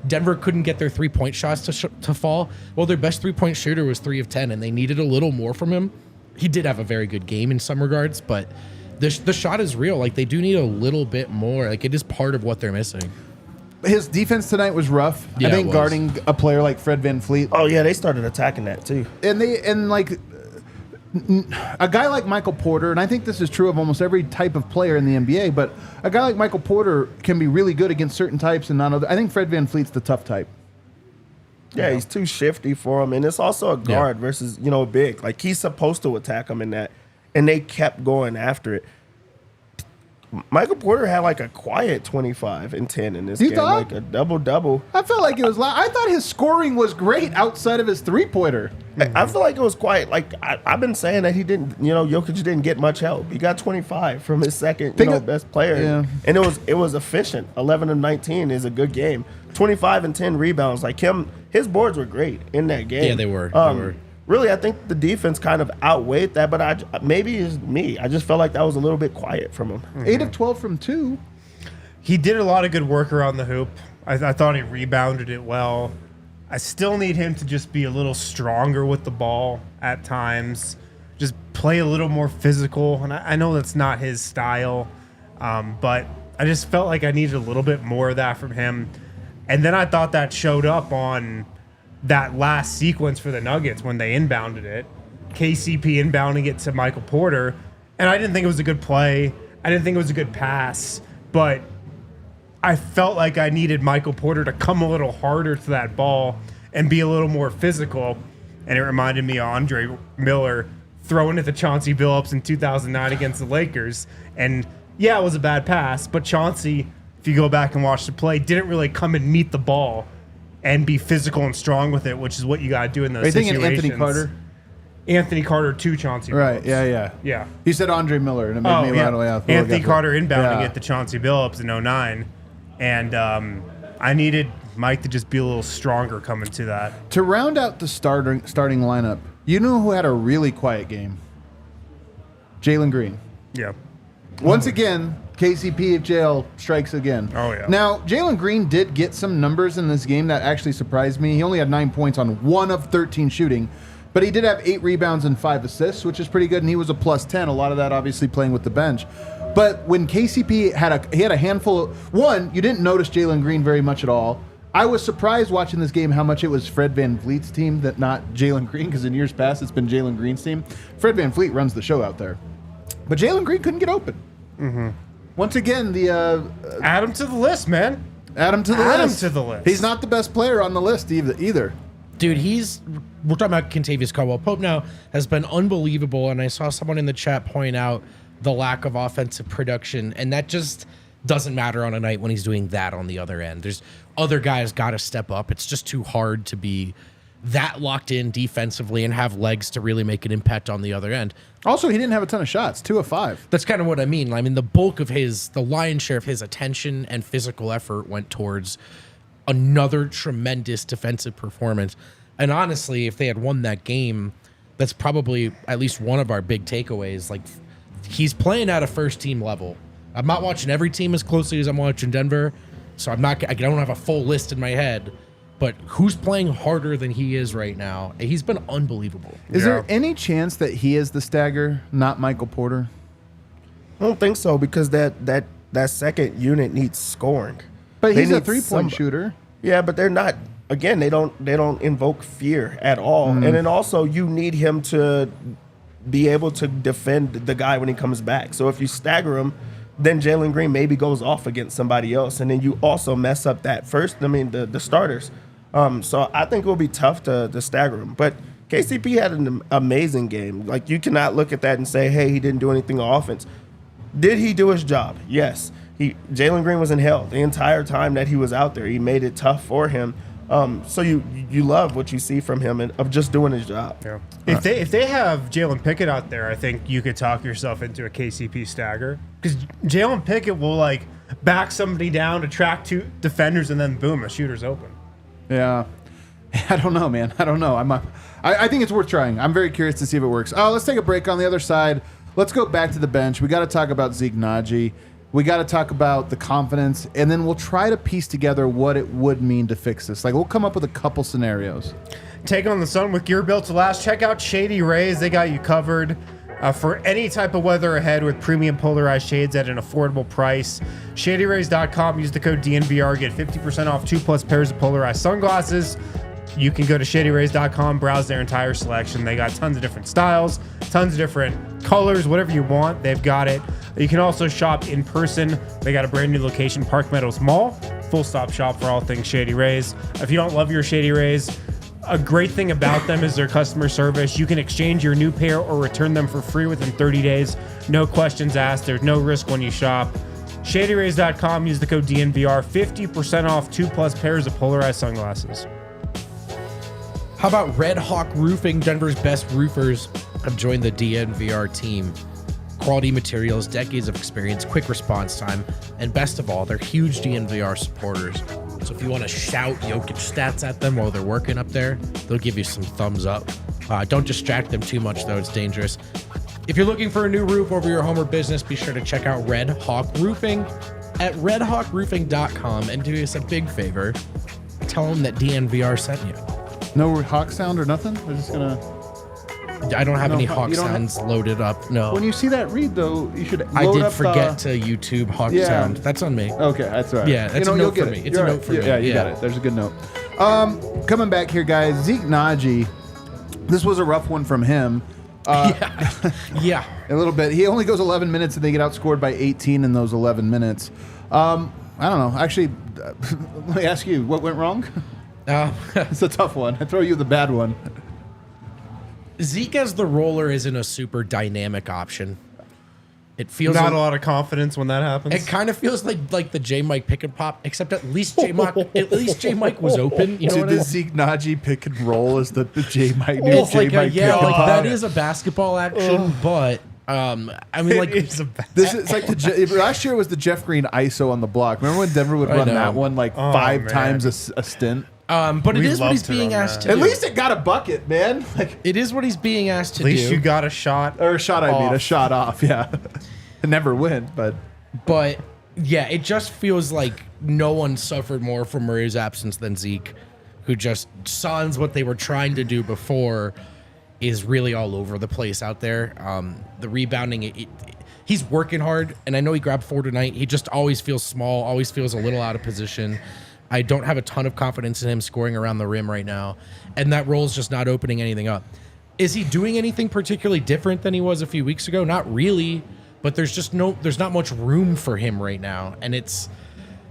Denver couldn't get their 3-point shots to fall. Well, their best 3-point shooter was 3 of 10, and they needed a little more from him. He did have a very good game in some regards, but the shot is real. Like, they do need a little bit more. Like, it is part of what they're missing. His defense tonight was rough. Yeah, I think guarding a player like Fred VanVleet. Oh, yeah, they started attacking that, too. A guy like Michael Porter, and I think this is true of almost every type of player in the NBA, but a guy like Michael Porter can be really good against certain types and not other. I think Fred VanVleet's the tough type. Yeah, he's too shifty for him, and it's also a guard versus big. Like he's supposed to attack him in that, and they kept going after it. Michael Porter had like a quiet 25 and 10 in this game, like a double-double. I felt like it was. I thought his scoring was great outside of his 3-pointer. I feel like it was quiet. Like I've been saying that he didn't. Jokic didn't get much help. He got 25 from his second, best player, and it was efficient. 11 of 19 is a good game. 25 and 10 rebounds. Like his boards were great in that game. Yeah, they were. Really, I think the defense kind of outweighed that, but maybe it's me. I just felt like that was a little bit quiet from him. 8 of 12 from 2. He did a lot of good work around the hoop. I thought he rebounded it well. I still need him to just be a little stronger with the ball at times. Just play a little more physical. And I know that's not his style, but I just felt like I needed a little bit more of that from him. And then I thought that showed up on that last sequence for the Nuggets when they inbounded it. KCP inbounding it to Michael Porter. And I didn't think it was a good play. I didn't think it was a good pass. But I felt like I needed Michael Porter to come a little harder to that ball and be a little more physical. And it reminded me of Andre Miller throwing it to Chauncey Billups in 2009 against the Lakers. And yeah, it was a bad pass. But Chauncey, if you go back and watch the play, didn't really come and meet the ball and be physical and strong with it, which is what you got to do in those Are you situations. thinking Anthony Carter? Anthony Carter to Chauncey Billups. Right, yeah. Yeah. He said Andre Miller, and it made me rattle out. Anthony Carter inbounding it to Chauncey Billups in 09. And I needed Mike to just be a little stronger coming to that. To round out the starting lineup, you know who had a really quiet game? Jalen Green. Yeah. Once again, KCP of jail strikes again. Oh, yeah. Now, Jalen Green did get some numbers in this game that actually surprised me. He only had 9 points on 1 of 13 shooting, but he did have 8 rebounds and 5 assists, which is pretty good, and he was a plus 10. A lot of that obviously playing with the bench. But when KCP had a handful of... One, you didn't notice Jalen Green very much at all. I was surprised watching this game how much it was Fred VanVleet's team, that not Jalen Green, because in years past it's been Jalen Green's team. Fred VanVleet runs the show out there. But Jalen Green couldn't get open. Mm-hmm. Once again, the... add him to the list, man. Add him to the Add list. him to the list. He's not the best player on the list either. Dude, we're talking about Kentavious Caldwell-Pope now, has been unbelievable, and I saw someone in the chat point out the lack of offensive production, and that just doesn't matter on a night when he's doing that on the other end. There's other guys got to step up. It's just too hard to be that locked in defensively and have legs to really make an impact on the other end. Also, he didn't have a ton of shots, 2 of 5. That's kind of what I mean. I mean, the lion's share of his attention and physical effort went towards another tremendous defensive performance. And honestly, if they had won that game, that's probably at least one of our big takeaways. Like, he's playing at a first team level. I'm not watching every team as closely as I'm watching Denver, so I don't have a full list in my head. But who's playing harder than he is right now? He's been unbelievable. Is there any chance that he is the stagger, not Michael Porter? I don't think so, because that second unit needs scoring. But he's a 3-point shooter. Yeah, but they're not. Again, they don't invoke fear at all. And then also you need him to be able to defend the guy when he comes back. So if you stagger him, then Jalen Green maybe goes off against somebody else, and then you also mess up the starters. So I think it will be tough to stagger him. But KCP had an amazing game. Like, you cannot look at that and say, hey, he didn't do anything on offense. Did he do his job? Yes. Jalen Green was in hell the entire time that he was out there. He made it tough for him. So you love what you see from him and of just doing his job. Yeah. If they have Jalen Pickett out there, I think you could talk yourself into a KCP stagger, because Jalen Pickett will like back somebody down to track 2 defenders, and then boom, a shooter's open. Yeah. I don't know, man. I don't know. I think it's worth trying. I'm very curious to see if it works. Oh, let's take a break. On the other side, let's go back to the bench. We got to talk about Zeke Nnaji. We got to talk about the confidence, and then we'll try to piece together what it would mean to fix this. Like, we'll come up with a couple scenarios. Take on the sun with gear built to last. Check out Shady Rays. They got you covered for any type of weather ahead with premium polarized shades at an affordable price. ShadyRays.com. Use the code DNVR. Get 50% off 2+ pairs of polarized sunglasses. You can go to ShadyRays.com, browse their entire selection. They got tons of different styles, tons of different colors, whatever you want, they've got it. You can also shop in person. They got a brand new location, Park Meadows Mall. Full stop shop for all things Shady Rays. If you don't love your Shady Rays, a great thing about them is their customer service. You can exchange your new pair or return them for free within 30 days. No questions asked. There's no risk when you shop. ShadyRays.com. Use the code DNVR. 50% off 2+ pairs of polarized sunglasses. How about Red Hawk Roofing? Denver's best roofers have joined the DNVR team. Quality materials, decades of experience, quick response time, and best of all, they're huge DNVR supporters. So if you want to shout Jokic stats at them while they're working up there, they'll give you some thumbs up. Don't distract them too much, though. It's dangerous. If you're looking for a new roof over your home or business, be sure to check out Red Hawk Roofing at redhawkroofing.com and do us a big favor. Tell them that DNVR sent you. No Hawk sound or nothing? We're just going to... I don't have any Hawk sounds loaded up. No. When you see that read, though, you should I did forget to YouTube Hawk sound. That's on me. Okay, that's all right. Yeah, that's a note for me. It's a note for me. Yeah, you got it. There's a good note. Coming back here, guys, Zeke Nnaji, this was a rough one from him. Yeah. A little bit. He only goes 11 minutes, and they get outscored by 18 in those 11 minutes. I don't know. Actually, let me ask you, what went wrong? It's a tough one. I throw you the bad one. Zeke as the roller isn't a super dynamic option. It feels not a lot of confidence when that happens. It kind of feels like the J Mike pick and pop, except at least J Mike was open. You know what I the mean? Zeke Nnaji pick and roll is the J Mike new It's J like Mike pick and pop. that is a basketball action, but I mean, like it's This is like last year was the Jeff Green ISO on the block. Remember when Denver would run know. that one like five times a stint? but it We'd is what love he's to being run asked that. to At do. least it got a bucket, man. Like, It is what he's being asked to At least do. you got a shot. or a shot, I mean, a off. shot off. Yeah, it never went, but But yeah, it just feels like no one suffered more from Murray's absence than Zeke, who just sans what they were trying to do before is really all over the place out there. The rebounding, he's working hard, and I know he grabbed 4 tonight. He just always feels small, always feels a little out of position. I don't have a ton of confidence in him scoring around the rim right now, and that role's just not opening anything up. Is he doing anything particularly different than he was a few weeks ago? Not really, but there's not much room for him right now, and it's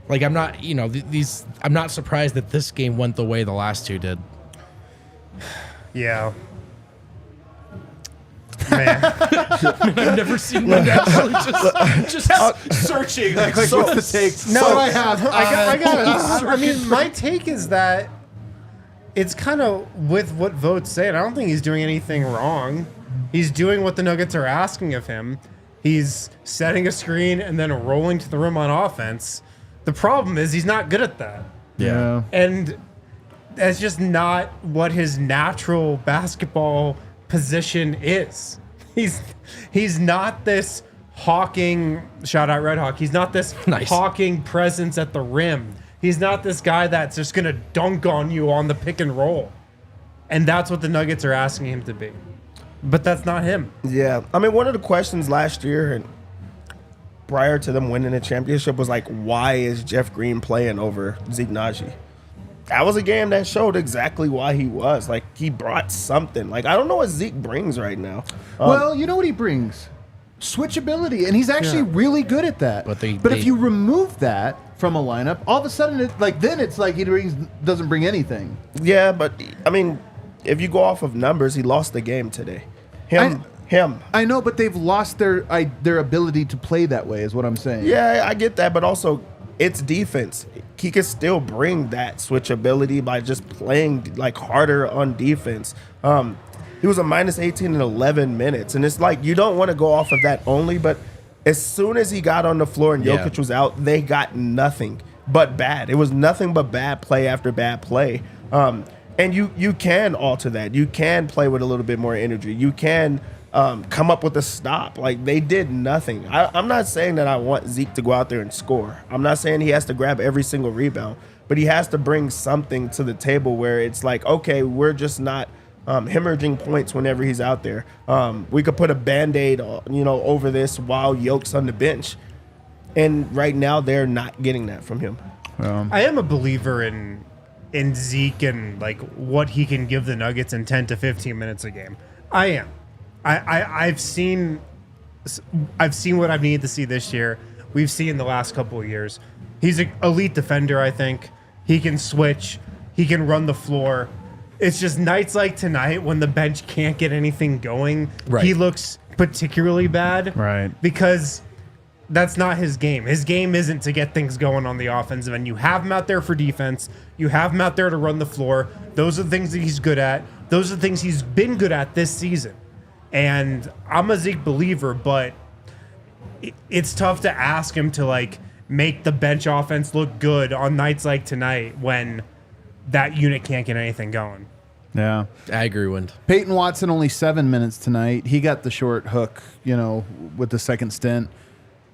like I'm not surprised that this game went the way the last two did. Yeah. Man. I've never seen one actually just searching. like what's the take? No, What do I have? I mean, my take is that it's kind of with what Vogt said. I don't think he's doing anything wrong. He's doing what the Nuggets are asking of him. He's setting a screen and then rolling to the rim on offense. The problem is he's not good at that. Yeah. And that's just not what his natural basketball position is. He's not this hawking, shout out Red Hawk. He's not this Nice. hawking presence at the rim. He's not this guy that's just going to dunk on you on the pick and roll. And that's what the Nuggets are asking him to be. But that's not him. Yeah. I mean, one of the questions last year and prior to them winning the championship was like, why is Jeff Green playing over Zeke Nnaji? That was a game that showed exactly why he was. Like, he brought something. Like, I don't know what Zeke brings right now. Well, you know what he brings? Switchability, and he's actually really good at that. But if you remove that from a lineup, all of a sudden, then it's like he doesn't bring anything. Yeah, but, I mean, if you go off of numbers, he lost the game today. Him. I know, but they've lost their ability to play that way, is what I'm saying. Yeah, I get that, but also it's defense. He can still bring that switchability by just playing like harder on defense. He was a minus 18 in 11 minutes, and it's like you don't want to go off of that only, but as soon as he got on the floor and Jokic was out, they got nothing but bad. It was nothing but bad play after bad play. And you can alter that. You can play with a little bit more energy. You can come up with a stop. Like, they did nothing. I'm not saying that I want Zeke to go out there and score. I'm not saying he has to grab every single rebound, but he has to bring something to the table where it's like, okay, we're just not hemorrhaging points whenever he's out there. We could put a Band-Aid, over this while Yoke's on the bench. And right now, they're not getting that from him. I am a believer in Zeke and like what he can give the Nuggets in 10 to 15 minutes a game. I am. I've seen what I've needed to see this year. We've seen the last couple of years. He's an elite defender, I think. He can switch. He can run the floor. It's just nights like tonight when the bench can't get anything going. Right. He looks particularly bad. Right. Because that's not his game. His game isn't to get things going on the offensive end. You have him out there for defense. You have him out there to run the floor. Those are the things that he's good at. Those are the things he's been good at this season. And I'm a Zeke believer, but it's tough to ask him to like make the bench offense look good on nights like tonight when that unit can't get anything going. Yeah. I agree, Wind. Peyton Watson only 7 minutes tonight. He got the short hook, with the second stint.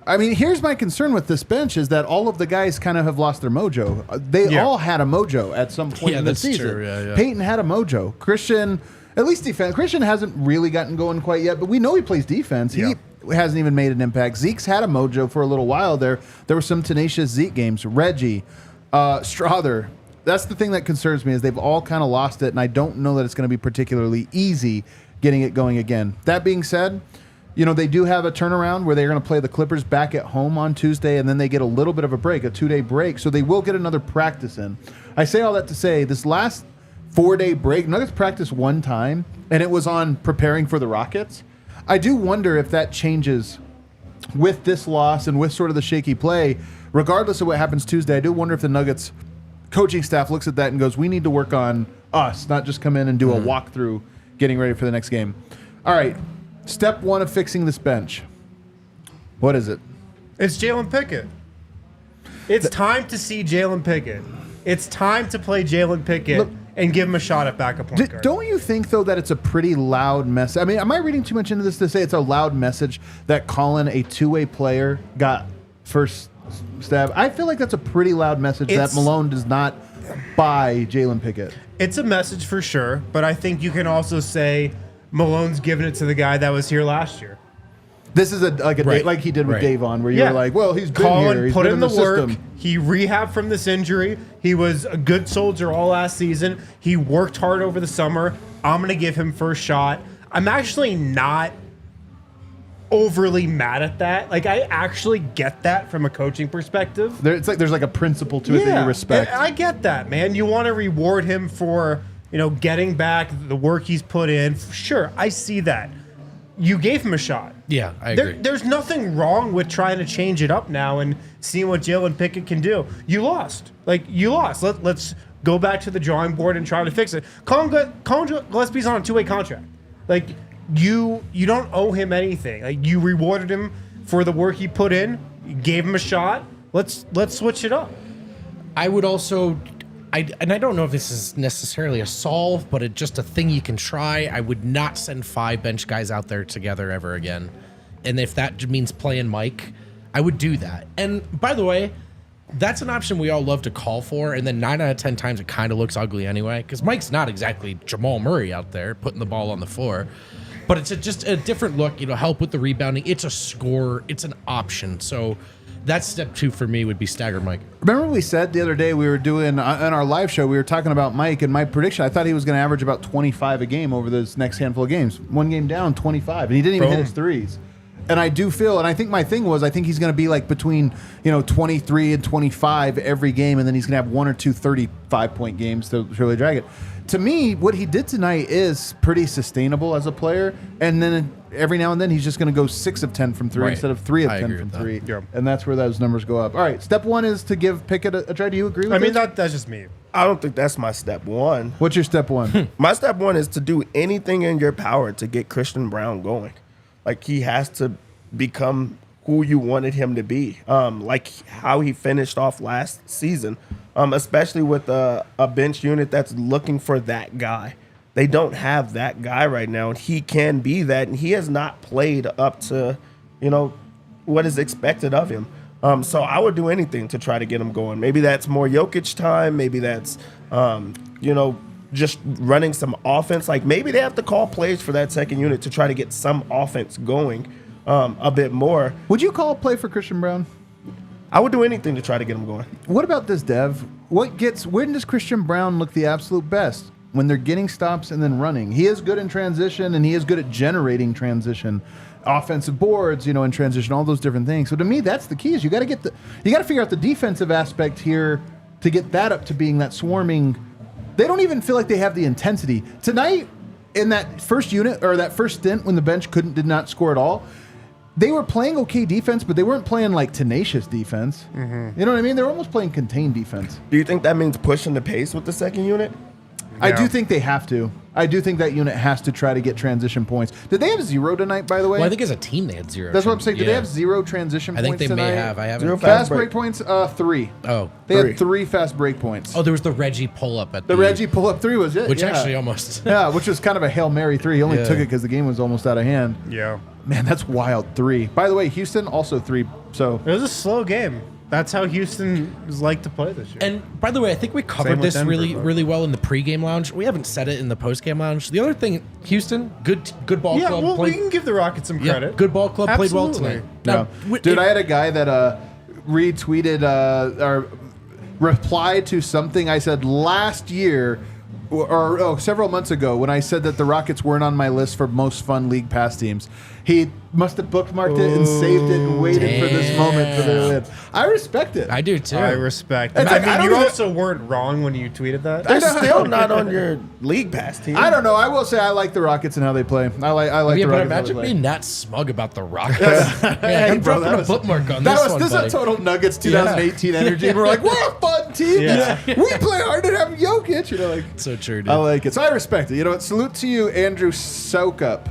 I mean, here's my concern with this bench is that all of the guys kind of have lost their mojo. They all had a mojo at some point in the that's season. true. Yeah. Peyton had a mojo. Christian, at least defense. Christian hasn't really gotten going quite yet, but we know he plays defense. He hasn't even made an impact. Zeke's had a mojo for a little while there. There were some tenacious Zeke games. Reggie, Strother. That's the thing that concerns me is they've all kind of lost it, and I don't know that it's going to be particularly easy getting it going again. That being said, they do have a turnaround where they're going to play the Clippers back at home on Tuesday, and then they get a little bit of a break, a 2-day break, so they will get another practice in. I say all that to say this last 4-day break, Nuggets practiced one time, and it was on preparing for the Rockets. I do wonder if that changes with this loss and with sort of the shaky play, regardless of what happens Tuesday, I do wonder if the Nuggets coaching staff looks at that and goes, we need to work on us, not just come in and do a walkthrough getting ready for the next game. All right, step one of fixing this bench. What is it? It's Jalen Pickett. It's time to see Jalen Pickett. It's time to play Jalen Pickett and give him a shot at backup point guard. Don't you think, though, that it's a pretty loud message? I mean, am I reading too much into this to say it's a loud message that Colin, a two-way player, got first stab? I feel like that's a pretty loud message that Malone does not buy Jalen Pickett. It's a message for sure, but I think you can also say Malone's giving it to the guy that was here last year. This is like he did with Davon, where you were like, well, he's been Colin here. He's put been in the work. system. He rehabbed from this injury. He was a good soldier all last season. He worked hard over the summer. I'm going to give him first shot. I'm actually not overly mad at that. Like, I actually get that from a coaching perspective. It's like there's like a principle to it that you respect. I get that, man. You want to reward him for, getting back the work he's put in. Sure, I see that. You gave him a shot. Yeah, I agree. There's nothing wrong with trying to change it up now and seeing what Jalen Pickett can do. You lost. Let's go back to the drawing board and try to fix it. Colin Gillespie's on a two-way contract. Like, you don't owe him anything. Like, you rewarded him for the work he put in. You gave him a shot. Let's switch it up. I would also... I don't know if this is necessarily a solve, but it's just a thing you can try. I would not send 5 bench guys out there together ever again. And if that means playing Mike, I would do that. And by the way, that's an option we all love to call for. And then 9 out of 10 times it kind of looks ugly anyway, because Mike's not exactly Jamal Murray out there putting the ball on the floor. But it's just a different look, help with the rebounding. It's a score. It's an option. So that's step 2 for me would be stagger Mike. Remember we said the other day we were doing on our live show, we were talking about Mike, and my prediction, I thought he was going to average about 25 a game over this next handful of games. One game down, 25, and he didn't even hit his threes. And I do feel, and I think my thing was, I think he's going to be like between 23 and 25 every game, and then he's going to have 1 or 2 35-point games to really drag it. To me, what he did tonight is pretty sustainable as a player, and then every now and then he's just going to go 6 of 10 from 3 instead of 3 of 10 from 3, and that's where those numbers go up. All right, step 1 is to give Pickett a try. Do you agree with this? That's just me. I don't think that's my step 1. What's your step 1? My step 1 is to do anything in your power to get Christian Brown going. Like, he has to become who you wanted him to be, like how he finished off last season, especially with a bench unit that's looking for that guy. They don't have that guy right now, and he can be that, and he has not played up to, what is expected of him. So I would do anything to try to get him going. Maybe that's more Jokic time. Maybe that's, just running some offense. Like, maybe they have to call plays for that second unit to try to get some offense going a bit more. Would you call a play for Christian Brown? I would do anything to try to get him going. What about this, Dev? When does Christian Brown look the absolute best? When they're getting stops and then running. He is good in transition, and he is good at generating transition, offensive boards, in transition, all those different things. So to me, that's the key. Is you got to figure out the defensive aspect here to get that up to being that swarming. They don't even feel like they have the intensity tonight in that first unit or that first stint when the bench did not score at all. They were playing okay defense, but they weren't playing like tenacious defense. Mm-hmm. You know what I mean? They were almost playing contained defense. Do you think that means pushing the pace with the second unit? I do think they have to. I do think that unit has to try to get transition points. Did they have 0 tonight, by the way? Well, I think as a team they had 0. That's what I'm saying. Did they have 0 transition points tonight? I think they may have. I haven't. 0 fast break points, 3. Oh. They had 3 fast break points. Oh, there was the Reggie pull-up at the Reggie pull-up 3 was it. Which actually almost. Yeah, which was kind of a Hail Mary 3. He only took it because the game was almost out of hand. Yeah. Man, that's wild. 3. By the way, Houston also 3. So it was a slow game. That's how Houston is like to play this year. And by the way, I think we covered this really well in the pregame lounge. We haven't said it in the postgame lounge. The other thing, Houston, good ball club. Well, we can give the Rockets some credit. Good ball club. Absolutely. Played well tonight. Dude, I had a guy that retweeted or replied to something I said last year or several months ago when I said that the Rockets weren't on my list for most fun league pass teams. He must have bookmarked it and saved it and waited for this moment for the win. I respect it. I do too. I respect it. Like, I mean, you also weren't wrong when you tweeted that. That's still not on your league pass team. I don't know. I will say I like the Rockets and how they play. I like Yeah, the but Rockets. imagine being that smug about the Rockets. I'm bro, dropping a bookmark on this one, This buddy. is a total Nuggets 2018 energy. And we're like, we're a fun team. Yeah. We play hard and have Jokic. You know, like So true, dude. I like it. So I respect it. You know what? Salute to you, Andrew Soakup.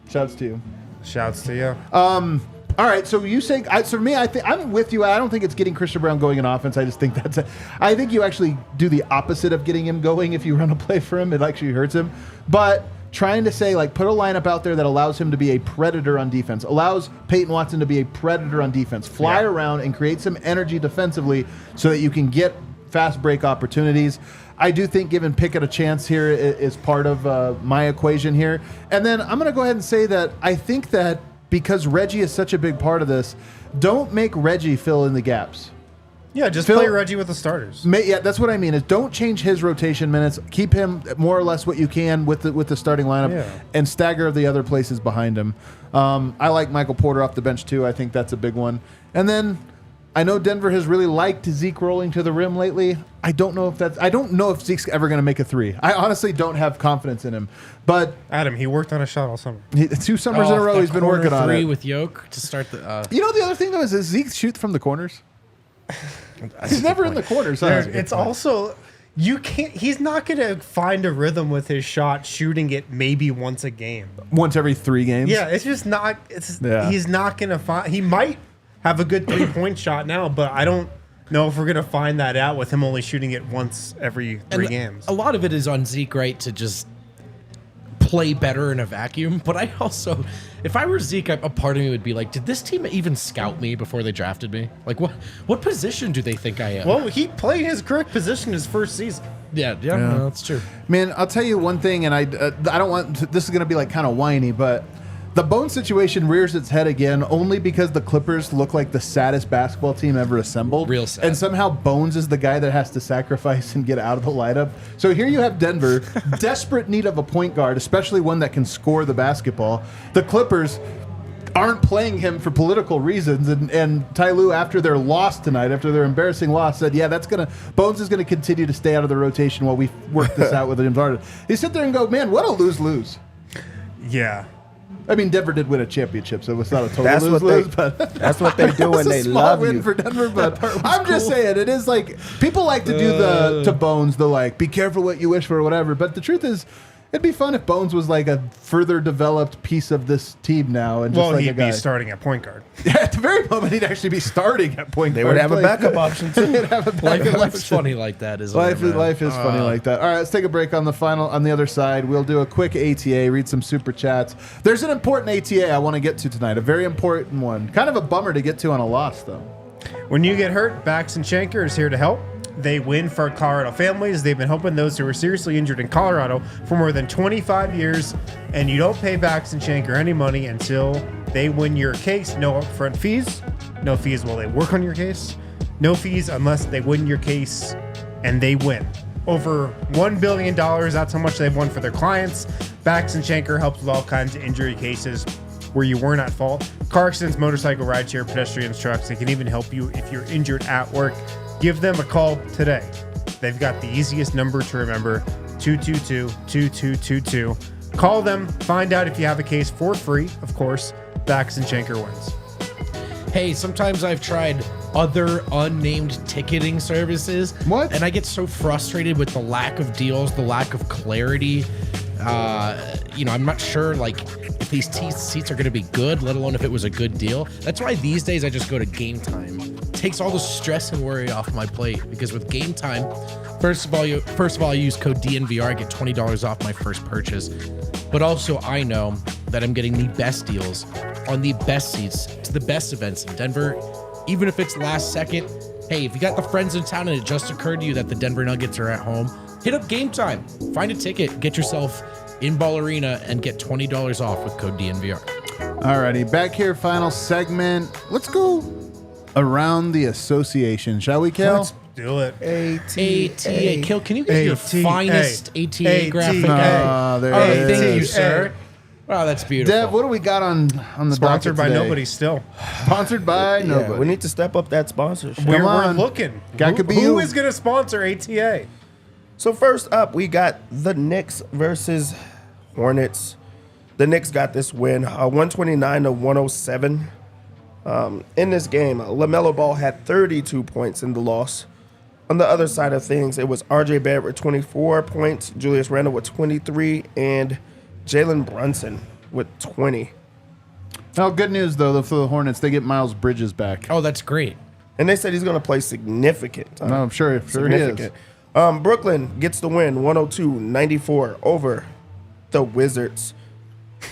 Shouts to you. Shouts to you. All right, so you say so for me, I'm with you. I don't think it's getting Christian Brown going in offense. I just think I think you actually do the opposite of getting him going if you run a play for him. It actually hurts him. But trying to say, like, put a lineup out there that allows him to be a predator on defense, allows Peyton Watson to be a predator on defense, fly around and create some energy defensively so that you can get fast break opportunities. I do think giving Pickett a chance here is part of my equation here. And then I'm going to go ahead and say that I think that because Reggie is such a big part of this, don't make Reggie fill in the gaps. Yeah, just play Reggie with the starters. Yeah, that's what I mean. Is don't change his rotation minutes. Keep him more or less what you can with the starting lineup, and stagger the other places behind him. I like Michael Porter off the bench too. I think that's a big one. And then I know Denver has really liked Zeke rolling to the rim lately. I don't know if Zeke's ever going to make a three. I honestly don't have confidence in him. But Adam, he worked on a shot all summer. 2 summers in a row he's been working on it. With Yoke to start the. You know the other thing though is Zeke shoot from the corners. He's never in the corners. Huh? It's also you can't. He's not going to find a rhythm with his shot, shooting it maybe once a game. Once every 3 games. Yeah, it's just not. He's not going to find. He might have a good 3-point shot now, but I don't know if we're going to find that out with him only shooting it once every 3 games. A lot of it is on Zeke, right, to just play better in a vacuum. But I also, if I were Zeke, a part of me would be like, did this team even scout me before they drafted me? Like, what position do they think I am? Well, he played his correct position his first season. Yeah, no, that's true. Man, I'll tell you one thing, and I don't want this is going to be like kind of whiny, but the Bones situation rears its head again only because the Clippers look like the saddest basketball team ever assembled. Real sad. And somehow Bones is the guy that has to sacrifice and get out of the lineup. So here you have Denver, desperate need of a point guard, especially one that can score the basketball. The Clippers aren't playing him for political reasons. And Ty Lue, after their loss tonight, after their embarrassing loss, said, yeah, Bones is going to continue to stay out of the rotation while we work this out with James Harden. He sit there and go, man, what a lose-lose. Yeah. I mean, Denver did win a championship, so it's not a total lose-lose. That's what they do when they love win you. for Denver, but I'm just saying, it is like, people like to do to Bones, the like, be careful what you wish for or whatever, but the truth is, it'd be fun if Bones was like a further developed piece of this team now. And just like he'd a guy. be starting at point guard. Yeah, at the very moment, he'd actually be starting at point guard. They would have a backup option too. They'd have a backup Life is option. funny like that, isn't Life it? is funny like that. All right, let's take a break on the other side. We'll do a quick ATA, read some super chats. There's an important ATA I want to get to tonight, a very important one. Kind of a bummer to get to on a loss, though. When you get hurt, Bax and Shanker is here to help. They win for Colorado families. They've been helping those who are seriously injured in Colorado for more than 25 years, and you don't pay Bax and Shanker any money until they win your case. No upfront fees. No fees while they work on your case. No fees unless they win your case and they win. Over $1 billion, that's how much they've won for their clients. Bax and Shanker helps with all kinds of injury cases where you weren't at fault. Car accidents, motorcycle, rideshare, pedestrians, trucks. They can even help you if you're injured at work. Give them a call today. They've got the easiest number to remember, 222-2222. Call them, find out if you have a case for free, of course. Bax and Shanker wins. Hey, sometimes I've tried other unnamed ticketing services. What? And I get so frustrated with the lack of deals, the lack of clarity. I'm not sure, like, if these seats are going to be good, let alone if it was a good deal. That's why these days I just go to Game Time. It takes all the stress and worry off my plate, because with Game Time, first of all, I use code DNVR, I get $20 off my first purchase. But also, I know that I'm getting the best deals on the best seats to the best events in Denver, even if it's last second. Hey, if you got the friends in town and it just occurred to you that the Denver Nuggets are at home, hit up Game Time. Find a ticket, get yourself in Ball Arena, and get $20 off with code DNVR. Alrighty, back here, final segment. Let's go around the association, shall we, Kel? Let's do it. ATA. Kill, can you get your ATA. finest ATA graphic? there it Thank you, is. sir. Oh, that's beautiful. Dev, what do we got on the Sponsored by docket today? nobody still. Sponsored by nobody. We need to step up that sponsorship. We're looking. That could be Who you. is going to sponsor ATA? So first up, we got the Knicks versus Hornets. The Knicks got this win, 129-107. In this game, LaMelo Ball had 32 points in the loss. On the other side of things, it was R.J. Barrett with 24 points, Julius Randle with 23, and Jalen Brunson with 20. Oh, good news, though, for the Hornets. They get Miles Bridges back. Oh, that's great. And they said he's going to play significant. No, I'm sure he is. Brooklyn gets the win, 102-94 over the Wizards.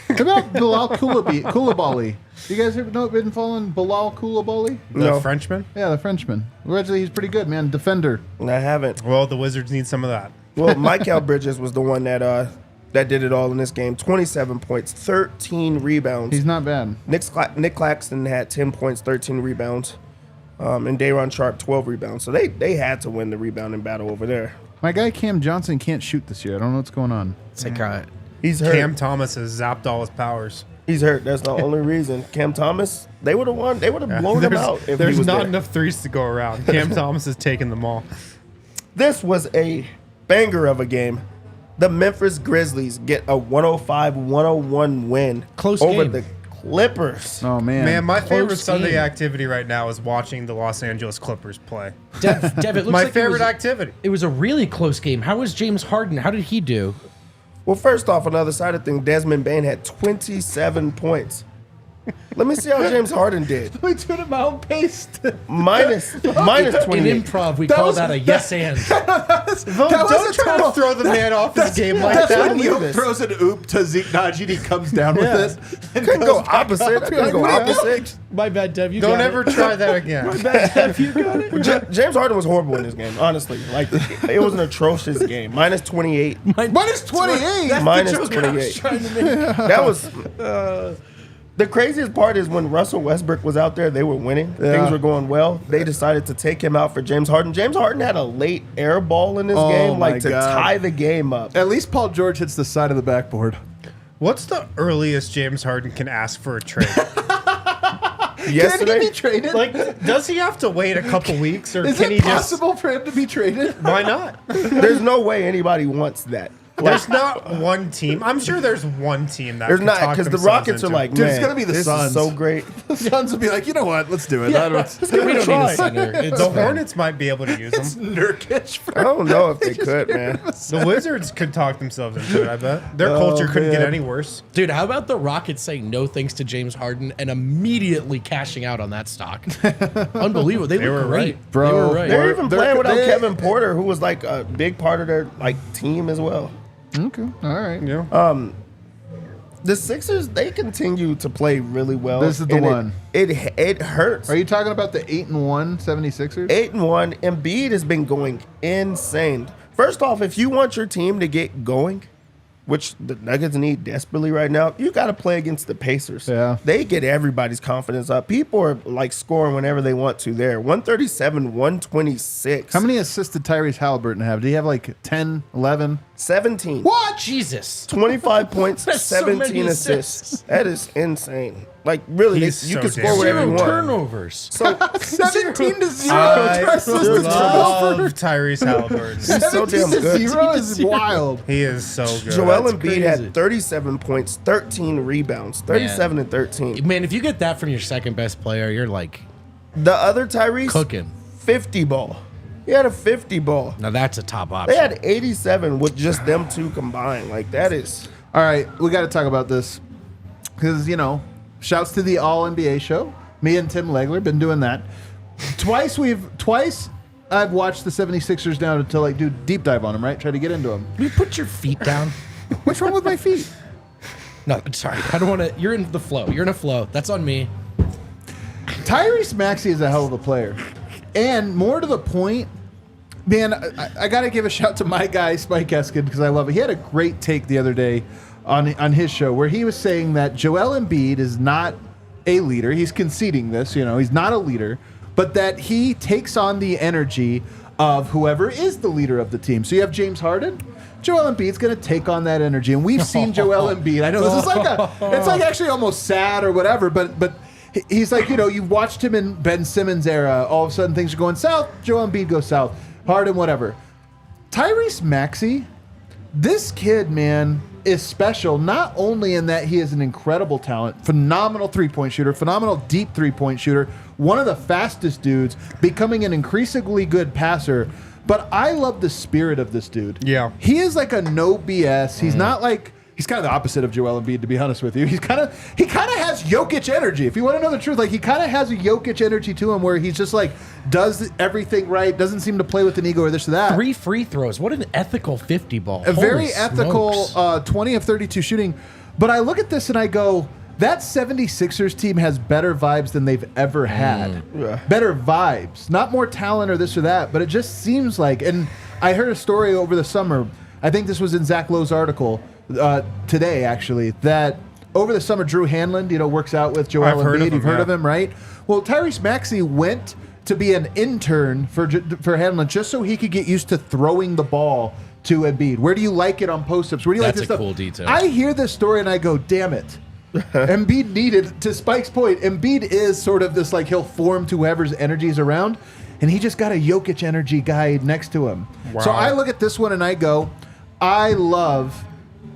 What about Bilal Coulibaly? You guys ever been following Bilal Coulibaly? The Frenchman? Yeah, the Frenchman. Originally, he's pretty good, man. Defender. I haven't. Well, the Wizards need some of that. Well, Mikal Bridges was the one that did it all in this game. 27 points, 13 rebounds. He's not bad. Nick Claxton had 10 points, 13 rebounds. And Day'Ron Sharpe, 12 rebounds. So they had to win the rebounding battle over there. My guy Cam Johnson can't shoot this year. I don't know what's going on. It's like He's hurt. Cam Thomas has zapped all his powers. He's hurt. That's the only reason. Cam Thomas, they would have won. They would have blown him out if he There's was not there. enough threes to go around. Cam Thomas has taken them all. This was a banger of a game. The Memphis Grizzlies get a 105-101 win Close over game. the Clippers. Oh, man. Man, my favorite Close Sunday game. activity right now is watching the Los Angeles Clippers play. Dev, it looks My like favorite activity. It was a really close game. How was James Harden? How did he do? Well, first off, on the other side of things, Desmond Bane had 27 points. Let me see how James Harden did. We took him out paced. Minus In 28. improv, we That call was- that a yes and. Don't try to throw the man off his game like That's that. when believe Yoke this. throws an oop to Zeke Nnaji and he comes down with it. And Couldn't goes go back opposite. up. I couldn't go What are you doing? opposite. My bad, Dev. You Don't got ever it. try that again. My bad, Dev. You got it. James Harden was horrible in this game, honestly. Like, it was an atrocious game. Minus 28. Minus 28. Minus 28. That was... the craziest part is when Russell Westbrook was out there, they were winning. Things were going well. They decided to take him out for James Harden. James Harden had a late air ball in this game, my like to God. tie the game up. At least Paul George hits the side of the backboard. What's the earliest James Harden can ask for a trade? Can Yesterday, he be traded? Like, does he have to wait a couple weeks, or Is can it he just? possible for him to be traded? Why not? there's no way anybody wants that. There's not one team. I'm sure there's one team that There's can not, talk because the themselves Rockets are into like, it. Dude, man, it's gonna be the this Suns. is so great. The Suns will be like, you know what? Let's do it. I don't know. We don't need a center. It's The fine. Hornets might be able to use them. Nurkic. I don't know if they could, man. The Wizards could talk themselves into it, I bet. Their culture couldn't get man. any worse. Dude, how about the Rockets saying no thanks to James Harden and immediately cashing out on that stock? They Unbelievable. They were were great. right. Bro, They were right. They're even They're- playing without they- Kevin Porter, who was like a big part of their like team as well. Okay. All right. Yeah. The Sixers, they continue to play really well. This is the and one. It hurts. Are you talking about the 8-1 76ers? 8-1. Embiid has been going insane. First off, if you want your team to get going, which the Nuggets need desperately right now, you got to play against the Pacers. Yeah. They get everybody's confidence up. People are like scoring whenever they want to there. 137, 126. How many assists did Tyrese Halliburton have? Did he have like 10, 11? 17. What? Jesus. 25 points, That's so 17 many assists. assists. That is insane. Like, really, He's you so can damn score whatever you Zero want. turnovers. So, 17 to 0. I Assists to love turnover. Tyrese Halliburton. he's so damn 17 to good. 0 is wild. He is so good. Joel That's Embiid crazy. had 37 points, 13 rebounds, 37 and 13. Man, if you get that from your second best player, you're like The other Tyrese, cooking. 50 ball. He had a 50 ball. Now that's a top They option. had 87 with just them two combined. Like, that is... All right, we got to talk about this because, you know, shouts to the All NBA show. Me and Tim Legler been doing that. Twice I've watched the 76ers now to like do deep dive on them, right? Try to get into them. Can you put your feet down? What's wrong with my feet? No, sorry. I don't want to. You're in the flow. You're in a flow. That's on me. Tyrese Maxey is a hell of a player. And more to the point, man, I got to give a shout to my guy, Spike Eskin, because I love it. He had a great take the other day on his show where he was saying that Joel Embiid is not a leader. He's conceding this, you know, he's not a leader, but that he takes on the energy of whoever is the leader of the team. So you have James Harden. Joel Embiid's going to take on that energy, and we've seen Joel Embiid. I know this is it's like actually almost sad or whatever, but he's like, you've watched him in Ben Simmons era. All of a sudden things are going south. Joel Embiid goes south. Harden, whatever. Tyrese Maxey, this kid, man, is special, not only in that he is an incredible talent, phenomenal three-point shooter, phenomenal deep three-point shooter, one of the fastest dudes, becoming an increasingly good passer, but I love the spirit of this dude. Yeah. He is like a no BS. He's not like... He's kind of the opposite of Joel Embiid, to be honest with you. He kind of has Jokic energy. If you want to know the truth, like he kind of has a Jokic energy to him, where he's just like does everything right, doesn't seem to play with an ego or this or that. 3 free throws. What an ethical 50 ball. A very ethical 20 of 32 shooting. But I look at this and I go, that 76ers team has better vibes than they've ever had. Yeah. Better vibes, not more talent or this or that. But it just seems like, and I heard a story over the summer. I think this was in Zach Lowe's article. Today, actually, that over the summer, Drew Hanlon, works out with Joel Embiid. You've heard of him, right? Well, Tyrese Maxey went to be an intern for Hanlon just so he could get used to throwing the ball to Embiid. Where do you like it on post-ups? Where do you like this stuff? That's a cool detail. I hear this story and I go, damn it. Embiid needed, to Spike's point, Embiid is sort of this, like, he'll form to whoever's energy is around, and he just got a Jokic energy guy next to him. Wow. So I look at this one and I go, I love...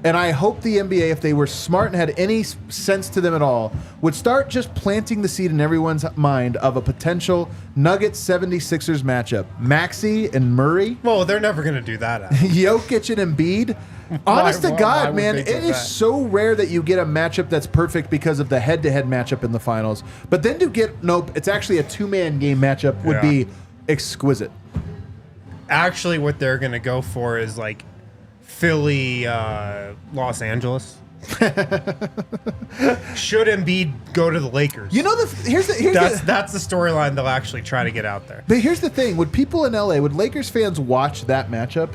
And I hope the NBA, if they were smart and had any sense to them at all, would start just planting the seed in everyone's mind of a potential Nuggets 76ers matchup. Maxey and Murray. Well, they're never going to do that. Jokic and Embiid. Honest to God, why man, would it they do is that? so rare that you get a matchup that's perfect because of the head-to-head matchup in the finals. But then to get, it's actually a two-man game matchup would be exquisite. Actually, what they're going to go for is like Philly, Los Angeles. Should Embiid go to the Lakers? That's the storyline they'll actually try to get out there. But here's the thing: would people in LA, would Lakers fans watch that matchup?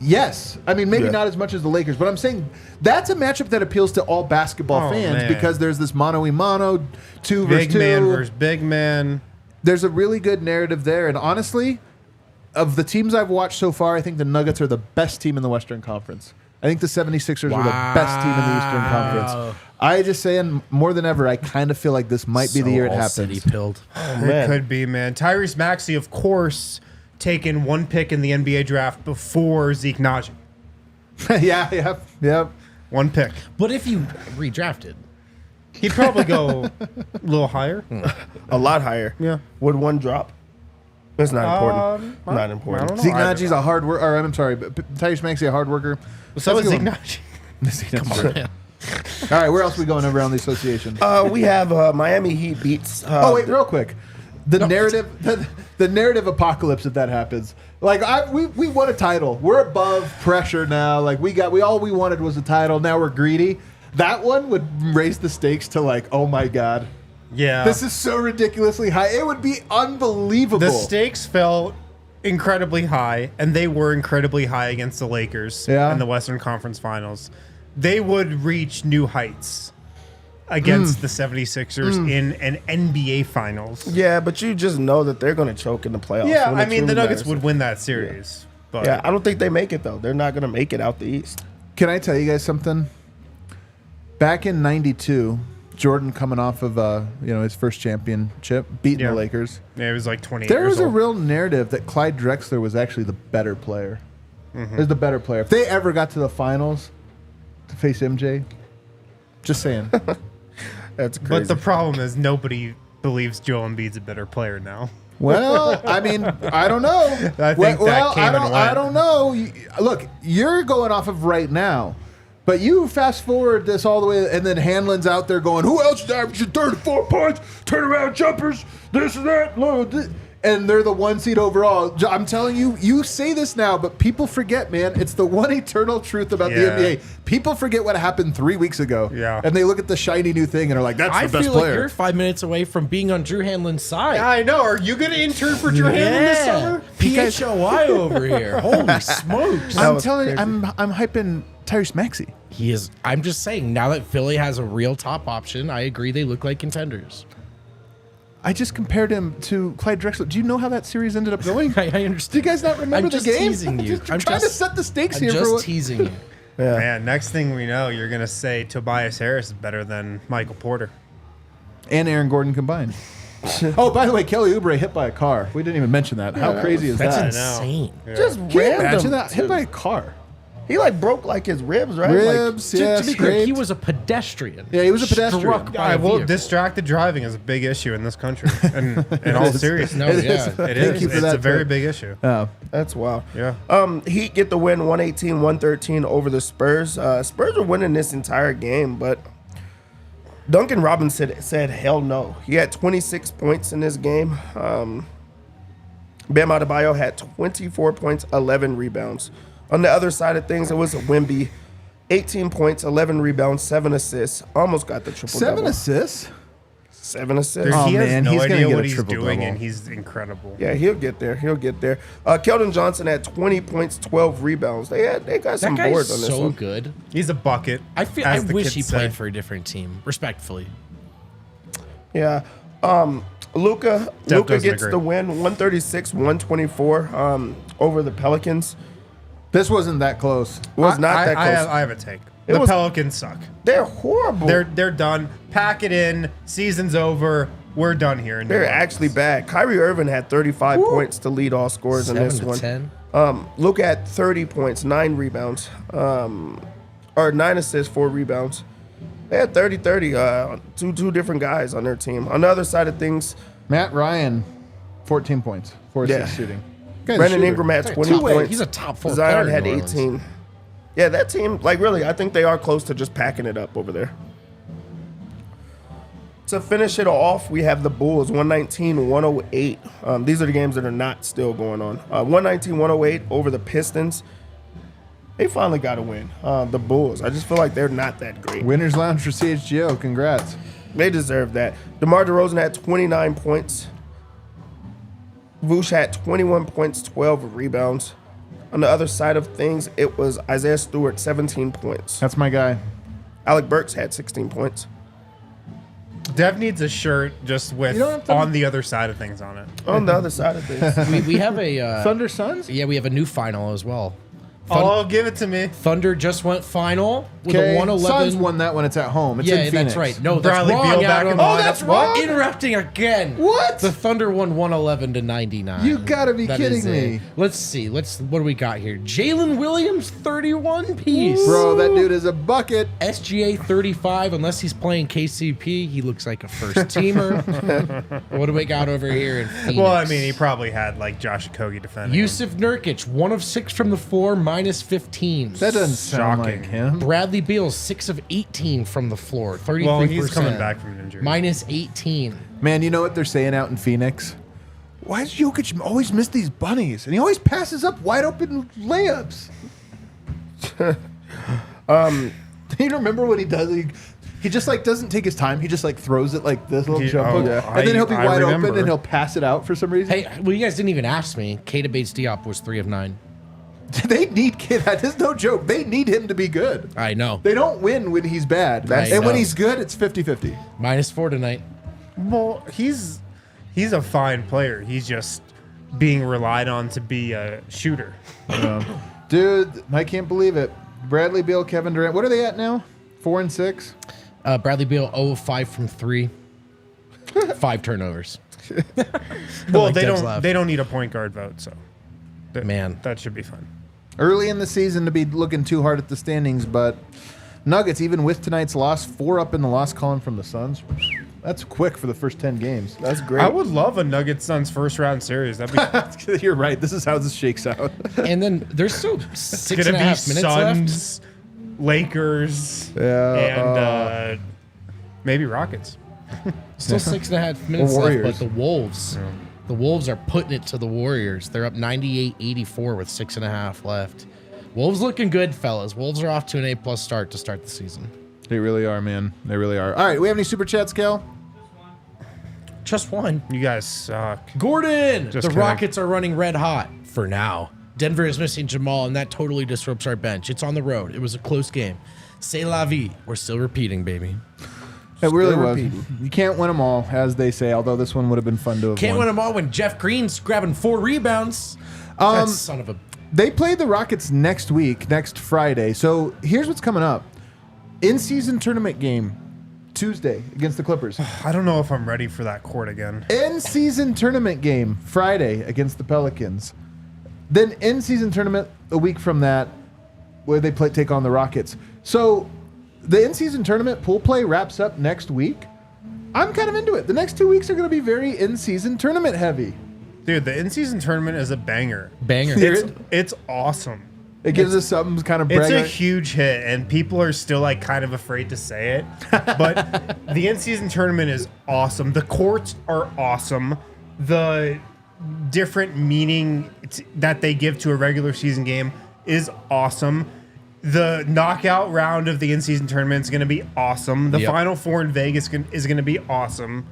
Yes. I mean, maybe not as much as the Lakers, but I'm saying that's a matchup that appeals to all basketball fans because there's this mano-a-mano, two versus two. Big man versus big man. There's a really good narrative there, and honestly, of the teams I've watched so far, I think the Nuggets are the best team in the Western Conference. I think the 76ers are the best team in the Eastern Conference. I just saying, more than ever, I kind of feel like this might be the year it happens. Pilled. It could be, man. Tyrese Maxey, of course, taken one pick in the NBA draft before Zeke Nnaji. Yep. One pick. But if you redrafted, he'd probably go a little higher. A lot higher. Yeah. Would one drop? That's not important. Not important. Zeke Nnaji's a hard worker. I'm sorry, but Tyrese Maxey a hard worker. So is Zeke Nnaji. Come on. All right, where else are we going around the association? We have Miami Heat beats. Wait, real quick. The narrative apocalypse if that happens. Like we won a title. We're above pressure now. Like we all we wanted was a title. Now we're greedy. That one would raise the stakes to like, oh my God. Yeah. This is so ridiculously high. It would be unbelievable. The stakes felt incredibly high, and they were incredibly high against the Lakers in the Western Conference Finals. They would reach new heights against the 76ers in an NBA Finals. Yeah, but you just know that they're going to choke in the playoffs. Yeah, I mean, the Nuggets would win that series. But yeah, I don't think they make it, though. They're not going to make it out the East. Can I tell you guys something? Back in '92, Jordan coming off of his first championship, beating the Lakers. Yeah, it was like 28 There years was a old. real narrative that Clyde Drexler was actually the better player. Is the better player. If they ever got to the finals to face MJ, just saying. That's crazy. But the problem is nobody believes Joel Embiid's a better player now. Well, I mean, I don't know. I think I don't know. Look, you're going off of right now. But you fast forward this all the way, and then Hanlon's out there going, who else is averaging 34 points, turnaround jumpers, this and that, and they're the 1 seed overall. I'm telling you, you say this now, but people forget, man. It's the one eternal truth about the NBA. People forget what happened 3 weeks ago. Yeah. And they look at the shiny new thing and are like, that's the best player. I feel like you're 5 minutes away from being on Drew Hanlon's side. Yeah, I know. Are you going to intern for Drew Hanlon this summer? PHOI over here. Holy smokes. I'm telling you, I'm hyping Tyrese Maxey. He is. I'm just saying, now that Philly has a real top option, I agree they look like contenders. I just compared him to Clyde Drexler. Do you know how that series ended up going? I understand. Do you guys not remember I'm the just game? teasing you. I'm trying to set the stakes I'm here. just for what, teasing you. Yeah. Man, next thing we know, you're going to say Tobias Harris is better than Michael Porter. and Aaron Gordon combined. Oh, by the way, Kelly Oubre hit by a car. We didn't even mention that. How crazy is That's that? insane. Just Can you random. imagine that? Hit too. by a car. He like broke like his ribs, right? Ribs, yeah, To be clear, he scraped. was a pedestrian. Yeah, he was a pedestrian. Struck by a Well, vehicle. distracted driving is a big issue in this country. And in all seriousness, No, It yeah. is. it Thank is. you for It's that, a very too. big issue. Oh. That's wild. Yeah. Heat get the win 118-113 over the Spurs. Spurs are winning this entire game, but Duncan Robinson said hell no. He had 26 points in this game. Bam Adebayo had 24 points, 11 rebounds. On the other side of things, it was Wemby, 18 points, 11 rebounds, 7 assists. Almost got the triple double. 7 assists? 7 assists. Oh, He has man, no he's gonna idea get what a he's triple-double. doing, and he's incredible. Yeah, he'll get there. He'll get there. Keldon Johnson had 20 points, 12 rebounds. They got That some guy's boards on this so one. good. He's a bucket. I feel. as I the wish kids he say. played for a different team. Respectfully. Yeah. Luka doesn't gets agree. the win 136-124 over the Pelicans. This wasn't that close. Was not that close. I have a take. It The was- Pelicans suck. They're horrible. They're done. Pack it in. Season's over. We're done here. in New They're Orleans. actually bad. Kyrie Irving had 35 points to lead all scorers in 7 this to one. 10. Luka had 30 points, 9 rebounds, or 9 assists, 4 rebounds. They had 30-30, two different guys on their team. On the other side of things, Matt Ryan, 14 points. 4 assists shooting. Guy's a Brandon shooter. Ingram had 20 Top- points. He's a top 4 Zion player had in New Orleans. 18. Yeah, that team, like really, I think they are close to just packing it up over there. To finish it off, we have the Bulls, 119-108. These are the games that are not still going on. 119-108 over the Pistons. They finally got a win. The Bulls. I just feel like they're not that great. Winners Lounge for CHGO. Congrats. They deserve that. DeMar DeRozan had 29 points. Vooch had 21 points, 12 rebounds. On the other side of things, it was Isaiah Stewart, 17 points. That's my guy. Alec Burks had 16 points. Dev needs a shirt just with don't have to- on the other side of things on it. On the other side of things. We have a Thunder Suns? yeah, we have a new final as well. Oh, give it to me. Thunder just went final with a Okay. 111. Suns won that when it's at home. It's Yeah, in Phoenix. that's right. No, that's Bradley wrong. Beal back in Adam. the Oh, lineup. that's What? wrong. Interrupting again. What? The Thunder won 111-99. You gotta be That kidding is me. Let's see. What do we got here? Jalen Williams, 31 piece. Bro, that dude is a bucket. SGA 35, unless he's playing KCP, he looks like a first teamer. What do we got over here in Phoenix? Well, I mean, he probably had like Josh Okogie defending. him. Yusuf Nurkic, 1 of 6 from the floor, minus 15. That doesn't sound Shocking. like him. Bradley Beal, 6 of 18 from the floor, 33%. Well, he's coming back from an injury. Minus 18. Man, you know what they're saying out in Phoenix? Why does Jokic always miss these bunnies? And he always passes up wide open layups. You remember what he does? He just like doesn't take his time. He just like throws it like this little jump hook. yeah. And then he'll be I wide remember. open and he'll pass it out for some reason. Hey, well, you guys didn't even ask me. Keita Bates-Diop was 3 of 9. They need kid. That is no joke. They need him to be good. I know. They don't win when he's bad. That's- and when I know. he's good, it's 50-50. Minus 4 tonight. Well, he's a fine player. He's just being relied on to be a shooter. Dude, I can't believe it. Bradley Beal, Kevin Durant. What are they at now? 4 and 6? Bradley Beal, 0 of 5 from 3. 5 turnovers. Well, Like they Dev's don't laugh. they don't need a point guard vote, so Man. that should be fun. Early in the season to be looking too hard at the standings, but Nuggets, even with tonight's loss, 4 up in the loss column from the Suns. That's quick for the first 10 games. That's great. I would love a Nuggets Suns first round series. That'd be You're right. This is how this shakes out. And then there's still it's 6.5 gonna be minutes left. Suns, Lakers, Yeah, and maybe Rockets. Still 6.5 minutes Or left, Warriors. but the Wolves are putting it to the Warriors. They're up 98-84 with 6.5 left. Wolves looking good, fellas. Wolves are off to an A+ start to start the season. They really are, man. They really are. All right, we have any super chats, Cal? Just one. You guys suck. Gordon! Just the kidding. Rockets are running red hot for now. Denver is missing Jamal, and that totally disrupts our bench. It's on the road. It was a close game. C'est la vie. We're still repeating, baby. It really Still was. repeating. You can't win them all, as they say, although this one would have been fun to have Can't won. win them all when Jeff Green's grabbing 4 rebounds. That son of a... They play the Rockets next week, next Friday. So here's what's coming up. In-season tournament game, Tuesday against the Clippers. I don't know if I'm ready for that court again. In-season tournament game, Friday against the Pelicans. Then in-season tournament a week from that, where they take on the Rockets. So the in-season tournament pool play wraps up next week. I'm kind of into it. The next 2 weeks are going to be very in-season tournament heavy. Dude, the in-season tournament is a banger. Banger. It's awesome. It gives us something kind of It's brag a on. huge hit, and people are still like kind of afraid to say it. But the in-season tournament is awesome. The courts are awesome. The different meaning that they give to a regular season game is awesome. The knockout round of the in-season tournament is going to be awesome. The Final Four in Vegas is going to be awesome.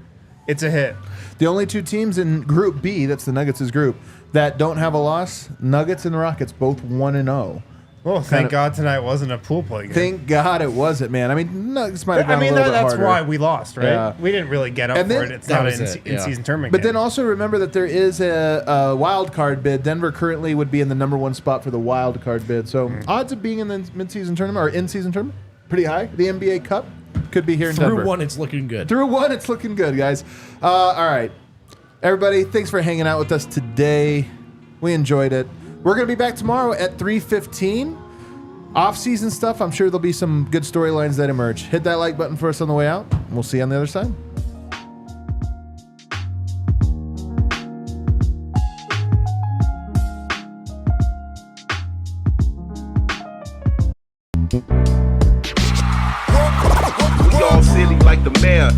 It's a hit. The only 2 teams in Group B, that's the Nuggets' group, that don't have a loss, Nuggets and Rockets, both 1-0. Well, thank God tonight wasn't a pool play game. Thank God it wasn't, man. I mean, Nuggets might have gone a little bit that's harder. why we lost, right? Yeah. We didn't really get up And for then- it. It's That not was an it, yeah. in-season tournament But game. then also remember that there is a wild card bid. Denver currently would be in the number 1 spot for the wild card bid. So odds of being in the mid-season tournament or in-season tournament, pretty high. The NBA Cup could be here in Denver. Through 1, it's looking good. Through 1, it's looking good, guys. All right. Everybody, thanks for hanging out with us today. We enjoyed it. We're going to be back tomorrow at 3:15. Off-season stuff, I'm sure there'll be some good storylines that emerge. Hit that like button for us on the way out. We'll see you on the other side. We all silly like the mayor.